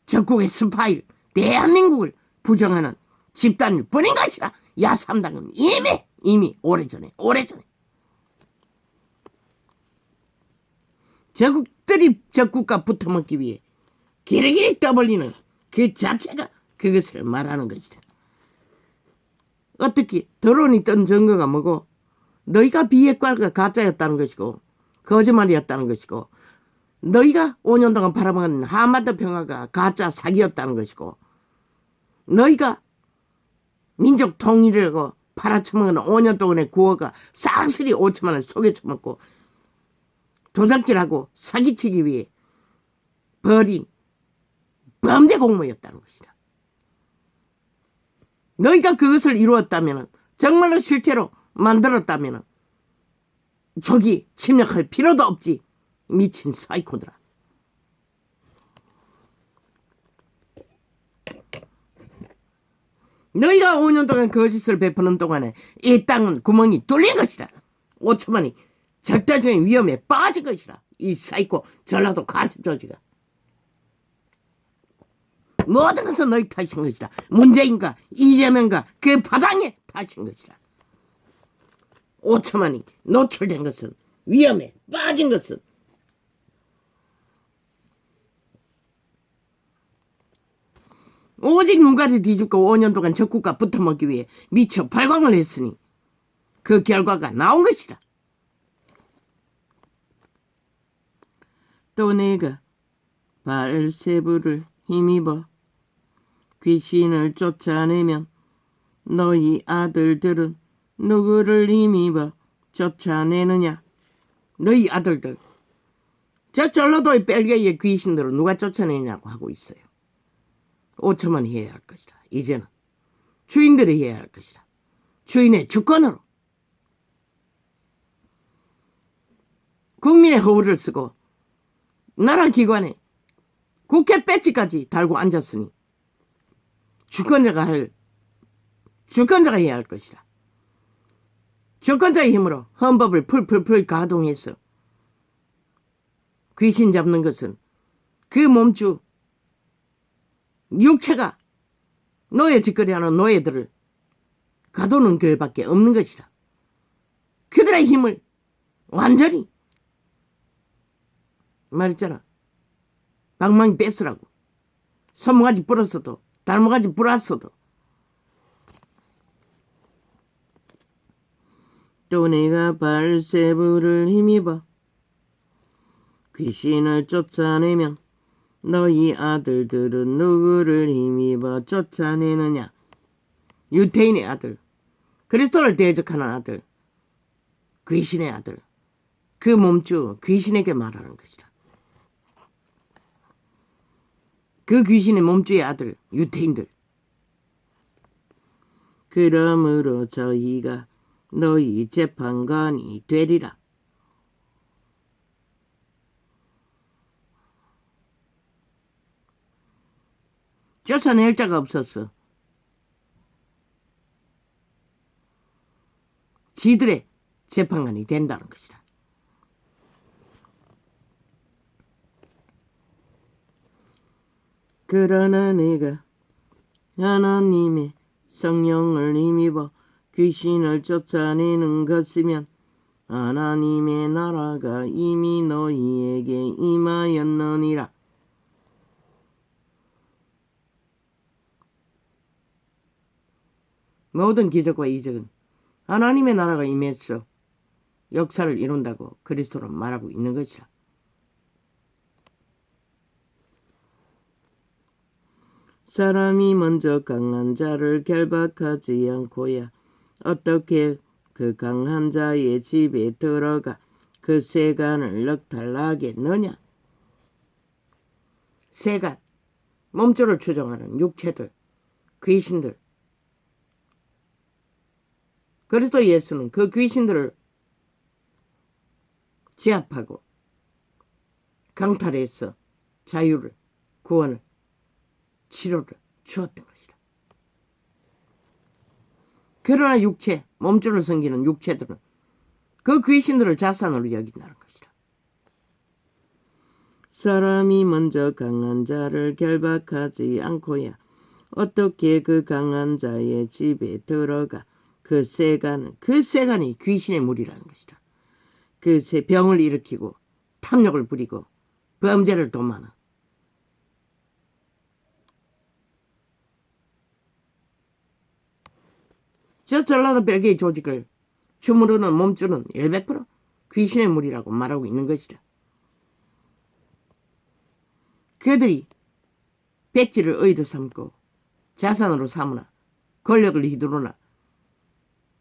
S1: 적국의 스파일 대한민국을 부정하는 집단일 뿐인 것이라. 야삼당은 이미 오래전에 적국들이 적국과 붙어먹기 위해 기리기리 떠벌리는 그 자체가 그것을 말하는 것이다. 어떻게 드론이 뜬 증거가 뭐고 너희가 비핵화가 가짜였다는 것이고 거짓말이었다는 것이고 너희가 5년 동안 바라본 한반도 평화가 가짜 사기였다는 것이고, 너희가 민족 통일이라고 팔아쳐먹은 5년 동안의 구호가 싹쓸이 5천만 원을 속에 쳐먹고 도적질하고 사기치기 위해 벌인 범죄 공모였다는 것이다. 너희가 그것을 이루었다면, 정말로 실제로 만들었다면 저기 침략할 필요도 없지. 미친 사이코들아. 너희가 5년 동안 거짓을 베푸는 동안에 이 땅은 구멍이 뚫린 것이라. 5천만이 절대적인 위험에 빠진 것이라. 이 사이코 전라도 간첩 조직아. 모든 것은 너희 탓인 것이라. 문재인과 이재명과 그 바당의 탓인 것이라. 5천만이 노출된 것은, 위험에 빠진 것은 오직 문가리 뒤집고 5년 동안 적국과 붙어먹기 위해 미쳐 발광을 했으니 그 결과가 나온 것이라. 또 내가 발세부를 힘입어 귀신을 쫓아내면 너희 아들들은 누구를 힘입어 쫓아내느냐. 너희 아들들, 저 전라도의 벨기에 귀신들을 누가 쫓아내냐고 하고 있어요. 5천만이 해야 할 것이다. 이제는 주인들이 해야 할 것이다. 주인의 주권으로 국민의 허울을 쓰고 나라 기관에 국회 배지까지 달고 앉았으니 주권자가 해야 할 것이다. 주권자의 힘으로 헌법을 풀 가동해서 귀신 잡는 것은 그 몸주 육체가 노예 짓거리하는 노예들을 가두는 길밖에 없는 것이라. 그들의 힘을 완전히 말했잖아. 방망이 뺏으라고. 손모가지 불었어도 달모가지 불었어도. 또 내가 발세부를 힘입어 귀신을 쫓아내면 너희 아들들은 누구를 힘입어 쫓아내느냐. 유태인의 아들, 그리스도를 대적하는 아들, 귀신의 아들, 그 몸주 귀신에게 말하는 것이다. 그 귀신의 몸주의 아들 유태인들. 그러므로 저희가 너희 재판관이 되리라. 쫓아낼 자가 없었어. 지들의 재판관이 된다는 것이다. 그러나 내가 하나님의 성령을 힘입어 귀신을 쫓아내는 것이면 하나님의 나라가 이미 너희에게 임하였느니라. 모든 기적과 이적은 하나님의 나라가 임했어 역사를 이룬다고 그리스도는 말하고 있는 것이라. 사람이 먼저 강한 자를 결박하지 않고야 어떻게 그 강한 자의 집에 들어가 그 세간을 넉탈하겠느냐. 세간, 몸조를 추종하는 육체들, 귀신들. 그리스도 예수는 그 귀신들을 제압하고 강탈해서 자유를, 구원을, 치료를 주었던 것이다. 그러나 육체, 몸줄을 섬기는 육체들은 그 귀신들을 자산으로 여긴다는 것이다. 사람이 먼저 강한 자를 결박하지 않고야 어떻게 그 강한 자의 집에 들어가 그 세간이 귀신의 무리라는 것이다. 그 병을 일으키고 탐욕을 부리고 범죄를 도모하는 저 전라도 벨기에 조직을 주무르는 몸주는 100% 귀신의 무리라고 말하고 있는 것이다. 그들이 배지를 의도 삼고 자산으로 삼으나 권력을 휘두르나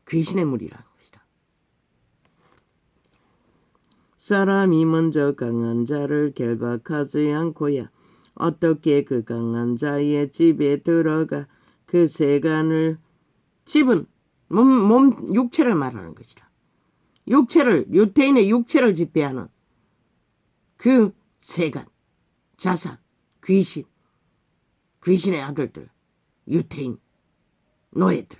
S1: 귀신의 무리라는 것이다. 사람이 먼저 강한 자를 결박하지 않고야 어떻게 그 강한 자의 집에 들어가 그 세간을, 집은 몸 육체를 말하는 것이다. 유태인의 육체를 지배하는 그 세간, 자산, 귀신의 아들들, 유태인, 노예들.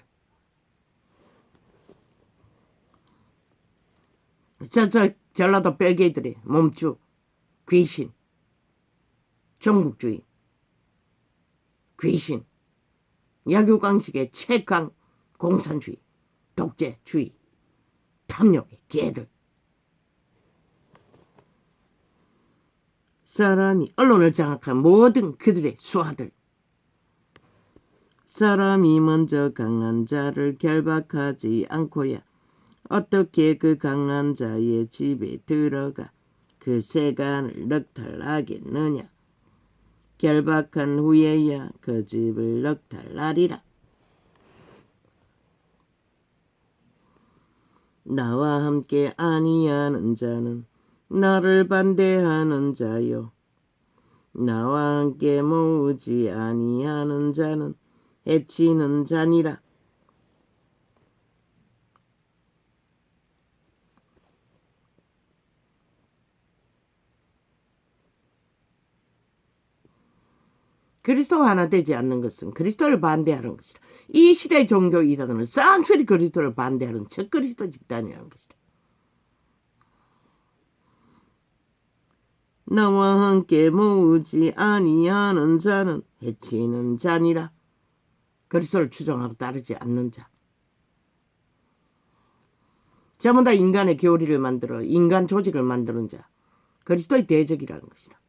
S1: 저 전라도 벨게이들의 몸주, 귀신, 종국주의, 귀신, 약육강식의 최강 공산주의, 독재주의, 탐욕의 개들. 사람이 언론을 장악한 모든 그들의 수하들. 사람이 먼저 강한 자를 결박하지 않고야 어떻게 그 강한 자의 집에 들어가 그 세간을 넉탈하겠느냐. 결박한 후에야 그 집을 넉탈하리라. 나와 함께 아니하는 자는 나를 반대하는 자요. 나와 함께 모으지 아니하는 자는 해치는 자니라. 그리스도와 하나 되지 않는 것은 그리스도를 반대하는 것이다. 이 시대의 종교 이단은 쌍철이 그리스도를 반대하는 첫 그리스도 집단이라는 것이다. 나와 함께 모으지 아니하는 자는 해치는 자니라. 그리스도를 추종하고 따르지 않는 자. 전부 다 인간의 교리를 만들어 인간 조직을 만드는 자. 그리스도의 대적이라는 것이다.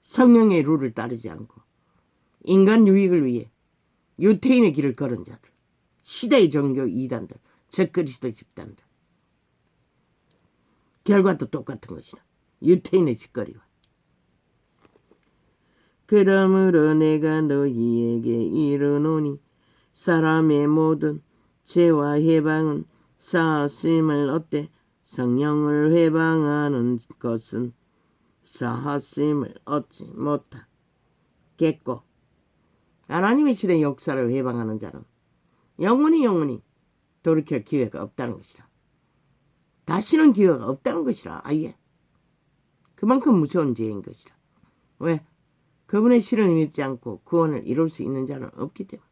S1: 성령의 룰을 따르지 않고 인간 유익을 위해 유태인의 길을 걸은 자들, 시대의 종교 이단들, 적 그리스도 집단들. 결과도 똑같은 것이다. 유태인의 짓거리와. 그러므로 내가 너희에게 이르노니 사람의 모든 죄와 해방은 사하심을 얻되 성령을 회방하는 것은 사하심을 얻지 못하겠고, 하나님의 신의 역사를 회방하는 자는 영원히 돌이킬 기회가 없다는 것이다. 다시는 기회가 없다는 것이라. 아예 그만큼 무서운 죄인 것이다. 왜? 그분의 신을 믿지 않고 구원을 이룰 수 있는 자는 없기 때문에.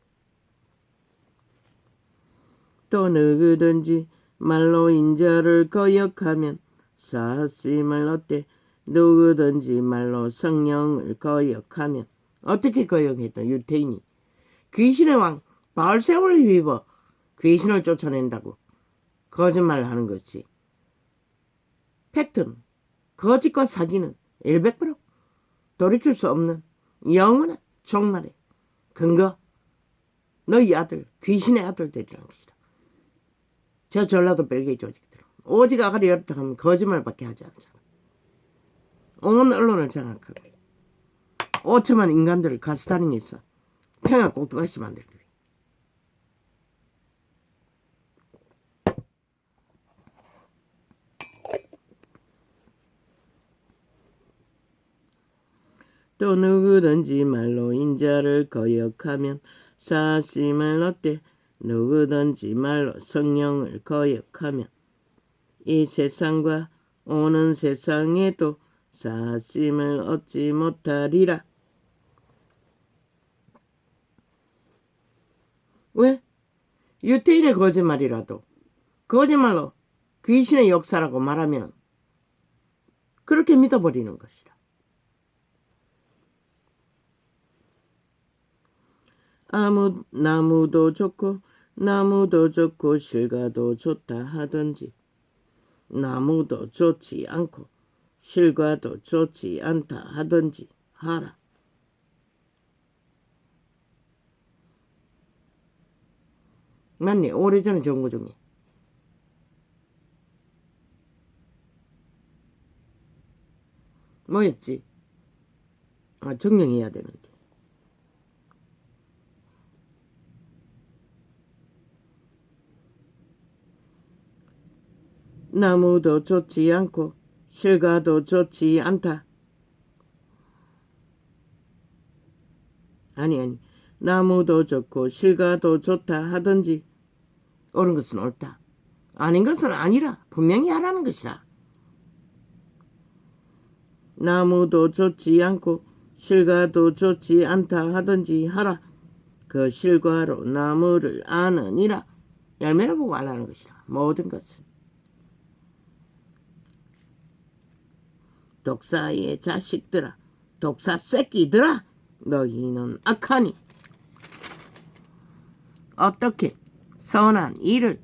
S1: 또 누구든지 말로 인자를 거역하면 사하심을 얻되 누구든지 말로 성령을 거역하면, 어떻게 거역했던 유태인이 귀신의 왕 바알세울을 힘입어 귀신을 쫓아낸다고 거짓말을 하는 것이, 팩트는 거짓과 사기는 100% 돌이킬 수 없는 영원한 종말의 근거, 너희 아들, 귀신의 아들들이라는 것이다. 저 전라도 벨게이 조직들 오직 아가리 열었다 하면 거짓말밖에 하지 않잖아. 온 언론을 장악하고 5천만 인간들을 가스다링해서 평양 꼭두가시 만들기 위해. 또 누구든지 말로 인자를 거역하면 사심을 얻되 누구든지 말로 성령을 거역하면 이 세상과 오는 세상에도 사심을 얻지 못하리라. 왜? 유태인의 거짓말이라도 거짓말로 귀신의 역사라고 말하면 그렇게 믿어버리는 것이다. 나무도 좋고 실과도 좋다 하든지 나무도 좋지 않고 실과도 좋지 않다 하든지 하라. 맞네. 오래전에 정거 중에 뭐였지? 아, 정령해야 되는데. 나무도 좋지 않고 실과도 좋지 않다. 아니 나무도 좋고 실과도 좋다 하든지 옳은 것은 옳다. 아닌 것은 아니라 분명히 하라는 것이라. 나무도 좋지 않고 실과도 좋지 않다 하든지 하라. 그 실과로 나무를 아느니라. 열매를 보고 알라는 것이라. 모든 것은. 독사의 자식들아, 독사 새끼들아, 너희는 악하니 어떻게 선한 일을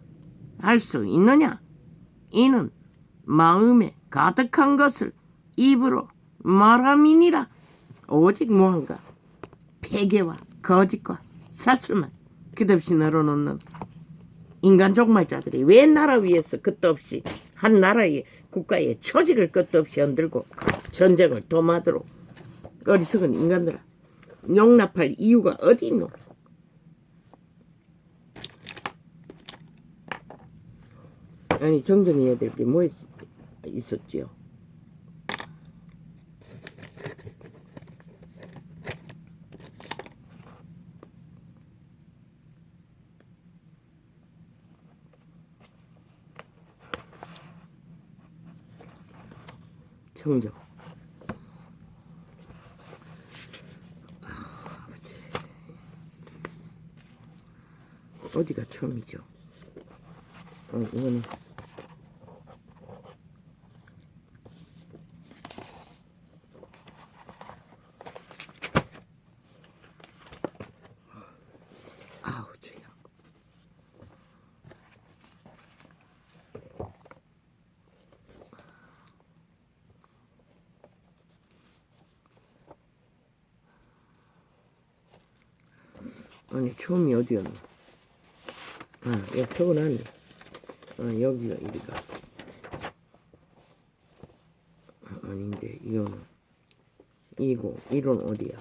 S1: 할 수 있느냐? 이는 마음에 가득한 것을 입으로 말함이니라. 오직 무언가 패괴와 거짓과 사슬만 끝없이 늘어놓는 인간 종말자들이 왜 나라 위에서 끝도 없이 한 나라의 국가의 조직을 끝도 없이 흔들고 전쟁을 도마도록 어리석은 인간들아, 용납할 이유가 어디 있노? 아니 정정해야 될 게 뭐 있었지요? 정정. 어디가 처음이죠? 이거는 아우 주야. 아니 처음이 어디였노? 아, 여기 적어놨네. 아, 여기가 이리가. 아닌데 이거는 이고 이론 어디야?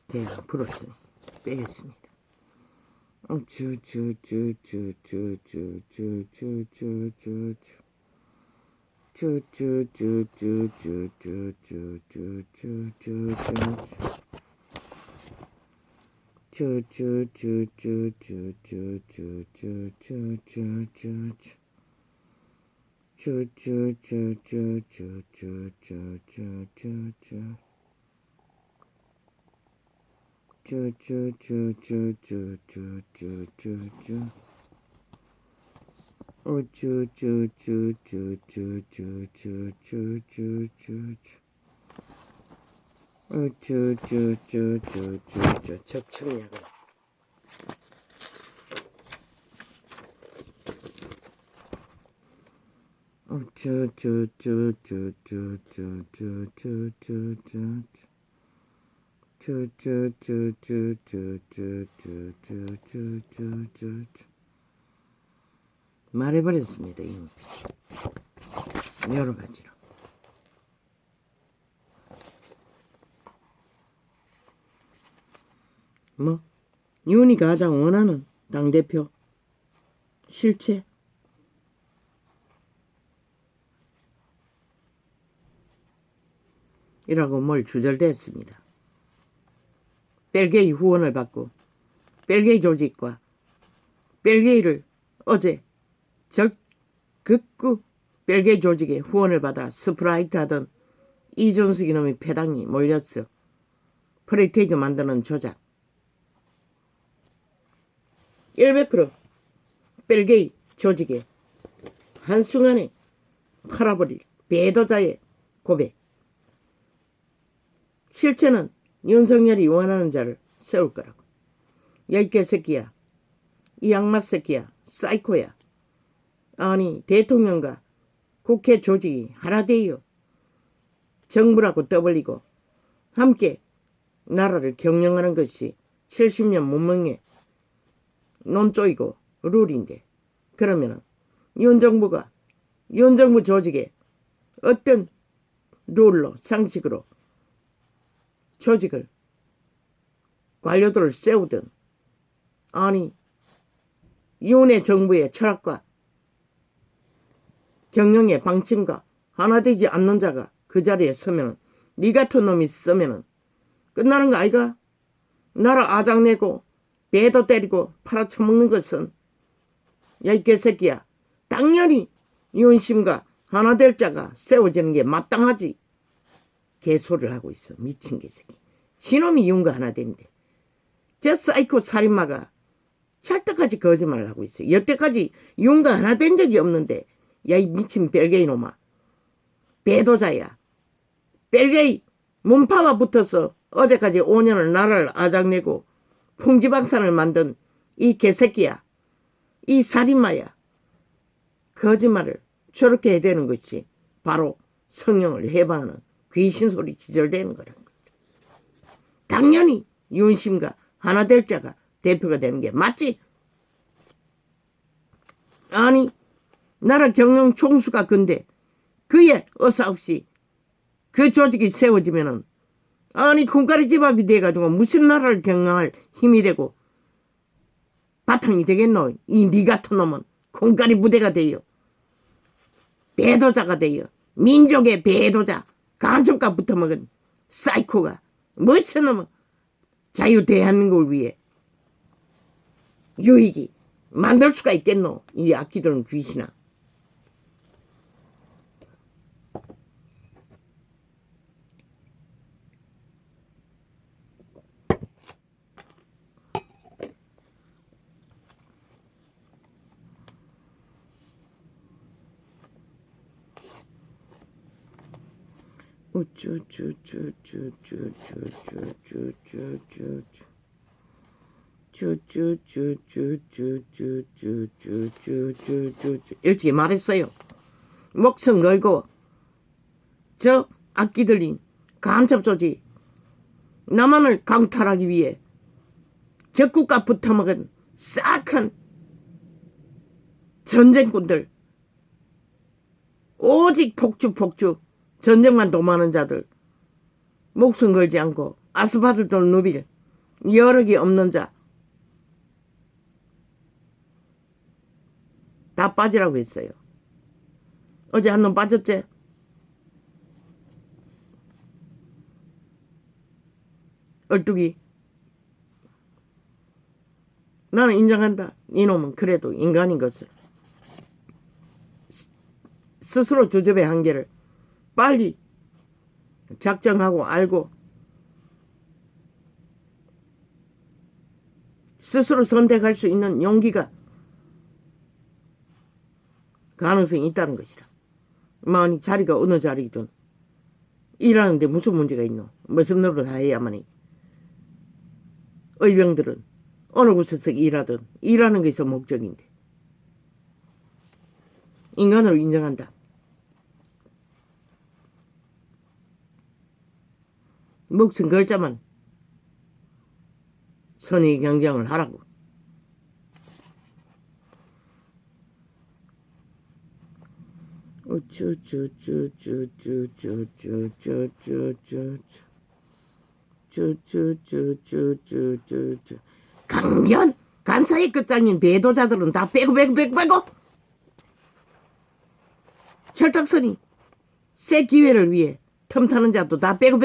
S1: 대강 풀었으니 빼겠습니다. 접촉약은 말해버렸습니다. 이미 여러 가지로. 뭐 윤이 가장 원하는 당대표 실체 이라고 뭘 주절됐습니다. 벨게이 후원을 받고 벨게이 조직과 벨게이를 어제 극구 벨게이 조직의 후원을 받아 스프라이트 하던 이준석 이놈의 패당이 몰렸어. 프레이테이즈 만드는 조작. 100% 벨게이 조직에 한순간에 팔아버릴 배도자의 고백. 실체는 윤석열이 원하는 자를 세울 거라고. 야, 이 개새끼야. 이 악마 새끼야. 사이코야. 아니, 대통령과 국회 조직이 하나 되어 정부라고 떠벌리고 함께 나라를 경영하는 것이 70년 문명의 논조이고 룰인데, 그러면은 윤정부 조직에 어떤 룰로 상식으로 조직을 관료들을 세우든, 아니 윤의 정부의 철학과 경영의 방침과 하나 되지 않는 자가 그 자리에 서면, 니 같은 놈이 쓰면은 끝나는 거 아이가? 나라 아작내고 배도 때리고 팔아쳐먹는 것은, 야, 이 개새끼야, 당연히 윤심과 하나 될 자가 세워지는 게 마땅하지. 개소리를 하고 있어. 미친 개새끼. 지놈이 윤과 하나 되는데 저 사이코 살인마가 찰떡같이 거짓말을 하고 있어. 여태까지 윤과 하나 된 적이 없는데, 야, 이 미친 벨게이 놈아, 배도자야. 벨게이 문파와 붙어서 어제까지 5년을 나라를 아작내고 풍지박산을 만든 이 개새끼야. 이 살인마야. 거짓말을 저렇게 해야 되는 것이 바로 성령을 해방하는 귀신소리 지절되는 거라는 거죠. 당연히 윤심과 하나 될 자가 대표가 되는 게 맞지. 아니, 나라 경영 총수가 근데 그의 의사 없이 그 조직이 세워지면은, 아니 콩가리 집합이 돼가지고 무슨 나라를 경영할 힘이 되고 바탕이 되겠노. 이 니 같은 놈은 콩가리 부대가 돼요. 배도자가 돼요. 민족의 배도자. 간첩과 붙어먹은 사이코가 무슨 놈은 자유 대한민국을 위해 유익이 만들 수가 있겠노. 이 악기들은 귀신아. 일찍이 말했어요. 목숨 걸고 저 악기들인 간첩 조직 남한을 강탈하기 위해 적국과 붙어먹은 싹한 전쟁꾼들, 오직 폭주 전쟁만 도모하는 자들, 목숨 걸지 않고 아스파르트 누빌 여력이 없는 자 다 빠지라고 했어요. 어제 한 놈 빠졌지? 얼뚝이. 나는 인정한다. 이놈은 그래도 인간인 것을. 스스로 주접의 한계를 빨리 작정하고 알고 스스로 선택할 수 있는 용기가, 가능성이 있다는 것이라. 만약 자리가 어느 자리든 일하는데 무슨 문제가 있노. 무슨 노릇 다 해야만이. 의병들은 어느 곳에서 일하든 일하는 것이 목적인데 인간으로 인정한다. 목숨 걸자만 선의 경쟁을 하라고. 강견 간사의 끝장인 배도자들은 다 빼고 철딱선이 새 기회를 위해 틈타는 자도 다 빼고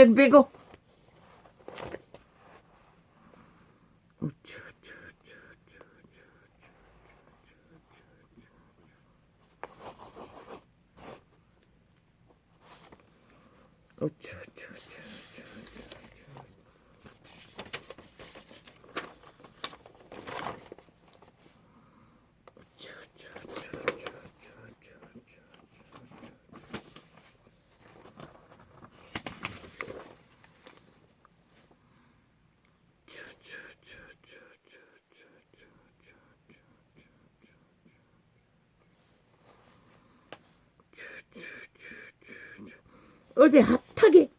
S1: 어제 핫하게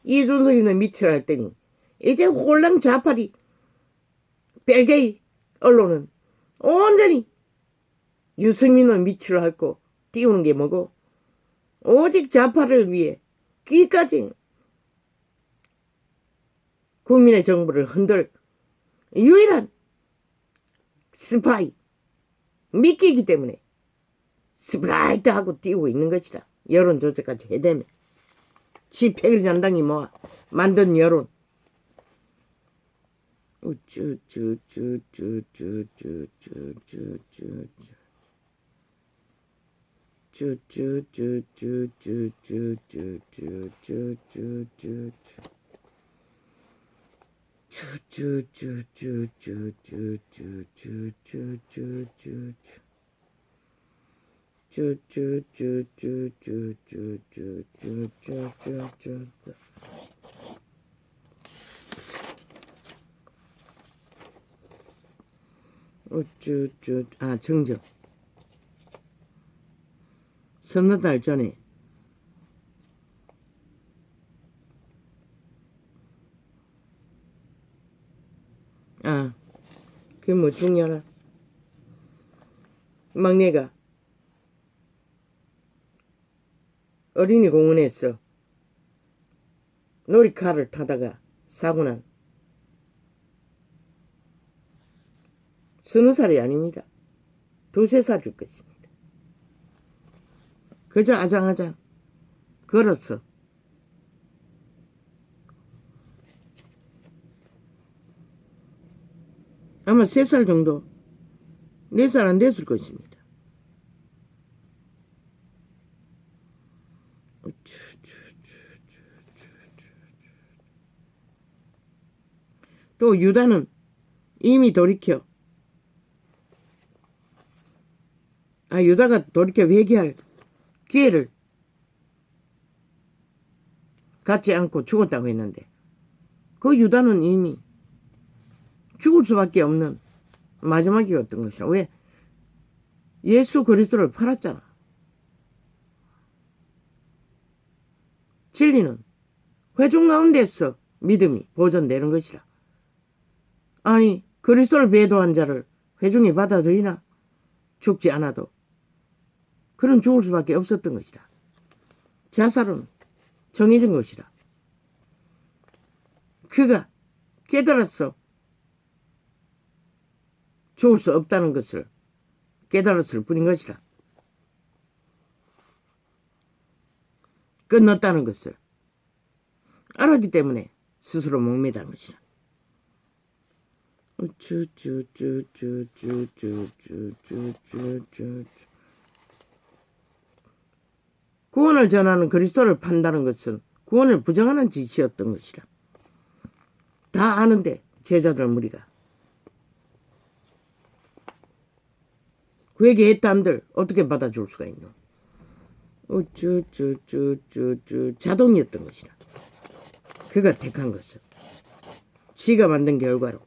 S1: 이준석이는 미치라 했더니 이제 홀랑 좌파리 벨게이 언론은 온전히 유승민은 미치라 했고 띄우는 게 뭐고 오직 좌파를 위해 귀까지 국민의 정부를 흔들 유일한 스파이 미끼이기 때문에 스프라이트 하고 띄우고 있는 것이다. 여론조사까지 해대면 지폐일 전당이 뭐 만든 여론 정적 서너 달 전에 그게 뭐 중요하나 막내가 어린이 공원에서 놀이카를 타다가 사고난 서너 살이 아닙니다. 두세 살일 것입니다. 그저 아장아장 걸어서 아마 3살 정도 4살 안 됐을 것입니다. 또 유다는 이미 돌이켜 유다가 돌이켜 회개할 기회를 갖지 않고 죽었다고 했는데 그 유다는 이미 죽을 수밖에 없는 마지막이었던 것이라. 왜? 예수 그리스도를 팔았잖아. 진리는 회중 가운데서 믿음이 보존되는 것이라. 아니 그리스도를 배도한 자를 회중이 받아들이나? 죽지 않아도 그는 죽을 수밖에 없었던 것이라. 자살은 정해진 것이라. 그가 깨달았어. 죽을 수 없다는 것을 깨달았을 뿐인 것이라. 끝났다는 것을 알았기 때문에 스스로 목매단 것이라. 구원을 전하는 그리스도를 판다는 것은 구원을 부정하는 짓이었던 것이라. 다 아는데 제자들 무리가 회개했다는들 어떻게 받아줄 수가 있노? 자동이었던 것이라. 그가 택한 것은 지가 만든 결과로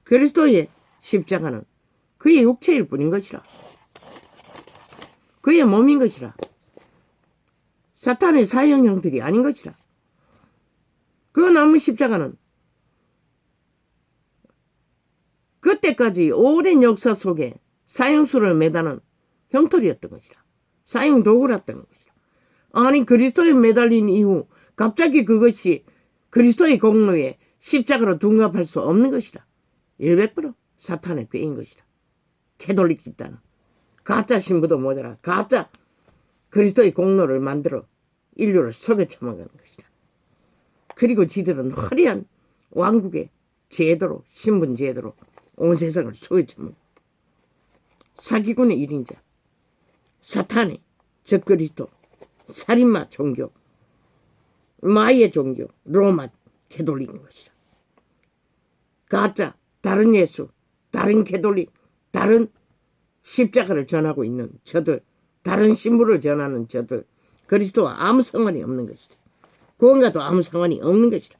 S1: 그리스도의 십자가는 그의 육체일 뿐인 것이라. 그의 몸인 것이라. 사탄의 사형 형들이 아닌 것이라. 그 나무 십자가는 그때까지 오랜 역사 속에 사형수를 매다는 형틀이었던 것이라. 사형 도구였던 것이라. 아니 그리스도에 매달린 이후 갑자기 그것이 그리스도의 공로에 십자가로 둔갑할 수 없는 것이라. 100% 사탄의 꾀인 것이라. 캐톨릭 집단은 가짜 신부도 모자라 가짜 그리스도의 공로를 만들어 인류를 속여 처먹는 것이라. 그리고 지들은 화려한 왕국의 제도로 신분 제도로 온 세상을 속여 처먹는 사기꾼의 일인자 사탄의 적그리스도 살인마 종교 마의 종교 로마 캐톨릭인 것이라. 가짜 다른 예수 다른 캐톨릭 다른 십자가를 전하고 있는 저들 다른 신부를 전하는 저들 그리스도와 아무 상관이 없는 것이다. 구원과도 아무 상관이 없는 것이다.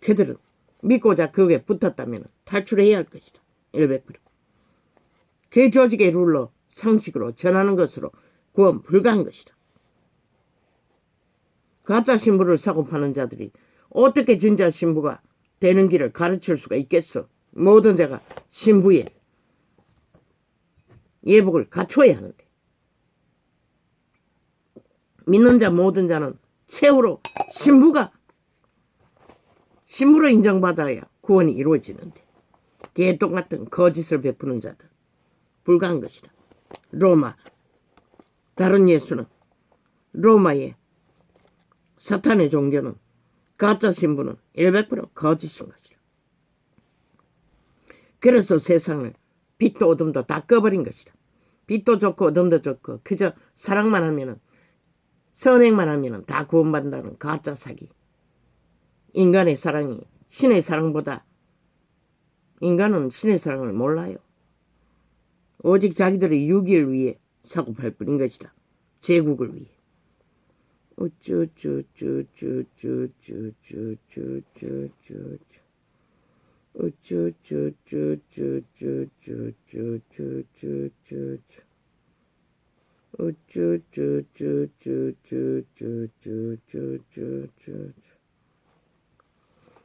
S1: 그들은 믿고자 거기에 붙었다면 탈출해야 할 것이다. 100%. 그 조직의 룰로 상식으로 전하는 것으로 구원 불가한 것이다. 가짜 신부를 사고 파는 자들이 어떻게 진짜 신부가 되는 길을 가르칠 수가 있겠어. 모든 자가 신부의 예복을 갖춰야 하는데 믿는 자 모든 자는 최후로 신부로 인정받아야 구원이 이루어지는데 개똥같은 거짓을 베푸는 자들 불가한 것이다. 로마 다른 예수는 로마의 사탄의 종교는 가짜 신부는 100% 거짓인 것이다. 그래서 세상을 빛도 어둠도 다 꺼버린 것이다. 빛도 좋고 어둠도 좋고 그저 사랑만 하면은 선행만 하면은 다 구원받는다는 가짜 사기. 인간의 사랑이 신의 사랑보다 인간은 신의 사랑을 몰라요. 오직 자기들의 유기를 위해 사고팔 뿐인 것이다. 제국을 위해.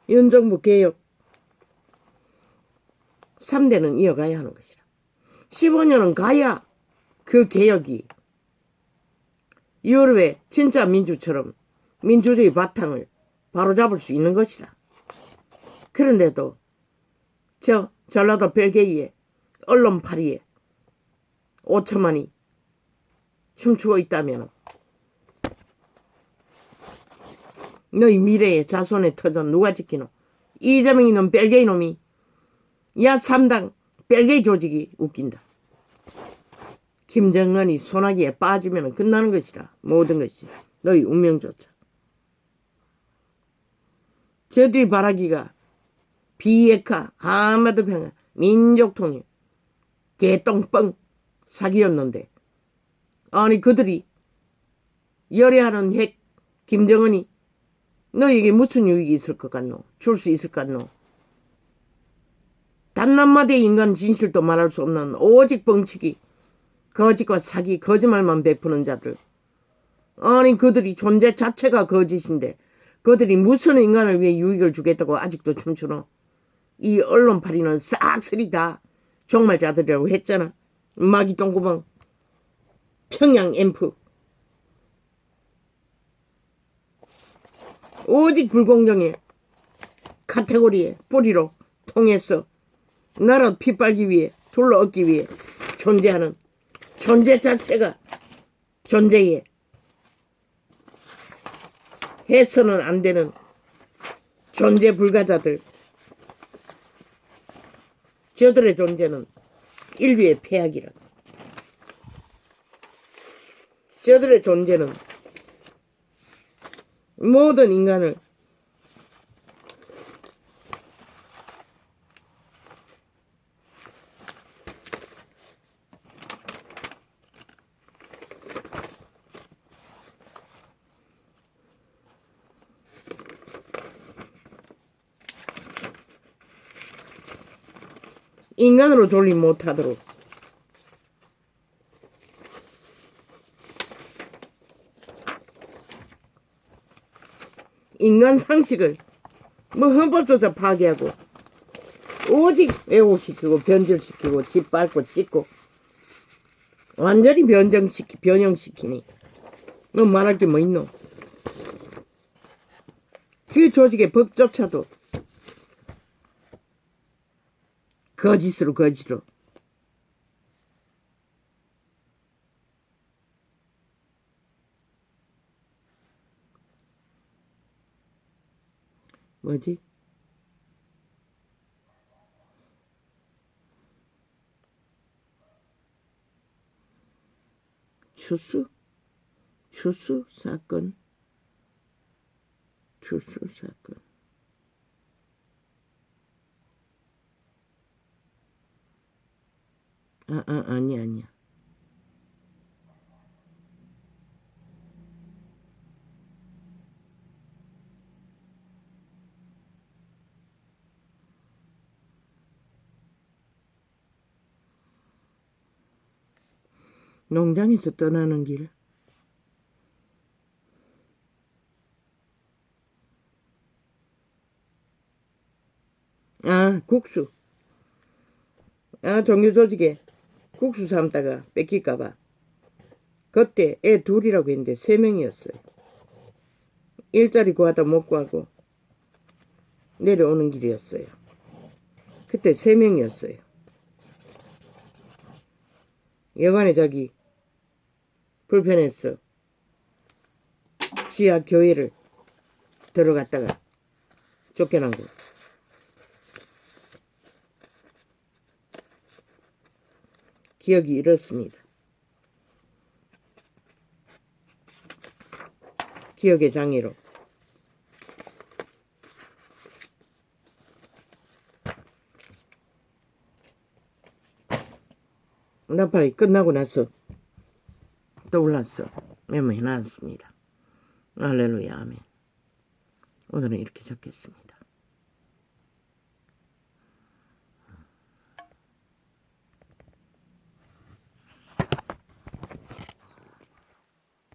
S1: 윤정부 개혁 3대는 이어가야 하는 것이다. 15년은 가야 그 개혁이 유럽의 진짜 민주처럼 민주주의 바탕을 바로잡을 수 있는 것이다. 그런데도 저 전라도 별개의 언론 파리에 5천만이 춤추고 있다면 너희 미래의 자손의 터전 누가 지키노? 이재명이 놈 별개의 놈이 야 3당 별개의 조직이 웃긴다. 김정은이 소나기에 빠지면 끝나는 것이라. 모든 것이 너희 운명조차. 저들이 바라기가 비핵화, 한반도 평화, 민족통일, 개똥뻥 사기였는데 아니 그들이 열애하는 핵 김정은이 너에게 무슨 유익이 있을 것 같노? 줄 수 있을 것 같노? 단 한마디의 인간 진실도 말할 수 없는 오직 뻥치기, 거짓과 사기, 거짓말만 베푸는 자들. 아니 그들이 존재 자체가 거짓인데 그들이 무슨 인간을 위해 유익을 주겠다고 아직도 춤추노? 이 언론파리는 싹쓸이 다 종말자들이라고 했잖아. 마기 똥구멍, 평양 앰프. 오직 불공정의 카테고리의 뿌리로 통해서 나라 핏빨기 위해 둘러엎기 위해 존재하는 존재 자체가 존재에 해서는 안 되는 존재 불가자들. 저들의 존재는 인류의 폐악이라고. 저들의 존재는 모든 인간을 인간으로 존립 못하도록 인간 상식을 헌법조차 파괴하고 오직 왜곡시키고 변절시키고 짓밟고 찢고 완전히 변형시키니 말할 게 뭐 있노? 그 조직의 법조차도 거짓으로 뭐지? 추수 사건. 아니야. 농장에서 떠나는 길. 아, 국수. 아, 정유조직에 국수 삶다가 뺏길까봐. 그때 애 둘이라고 했는데 3명이었어요. 일자리 구하다 못 구하고 내려오는 길이었어요. 그때 3명이었어요. 여간에 자기 불편했어. 지하 교회를 들어갔다가 쫓겨난 거. 기억이 이렇습니다. 기억의 장애로. 나팔이 끝나고 나서 떠올랐어. 메모해놨습니다. 할렐루야, 아멘. 오늘은 이렇게 적겠습니다.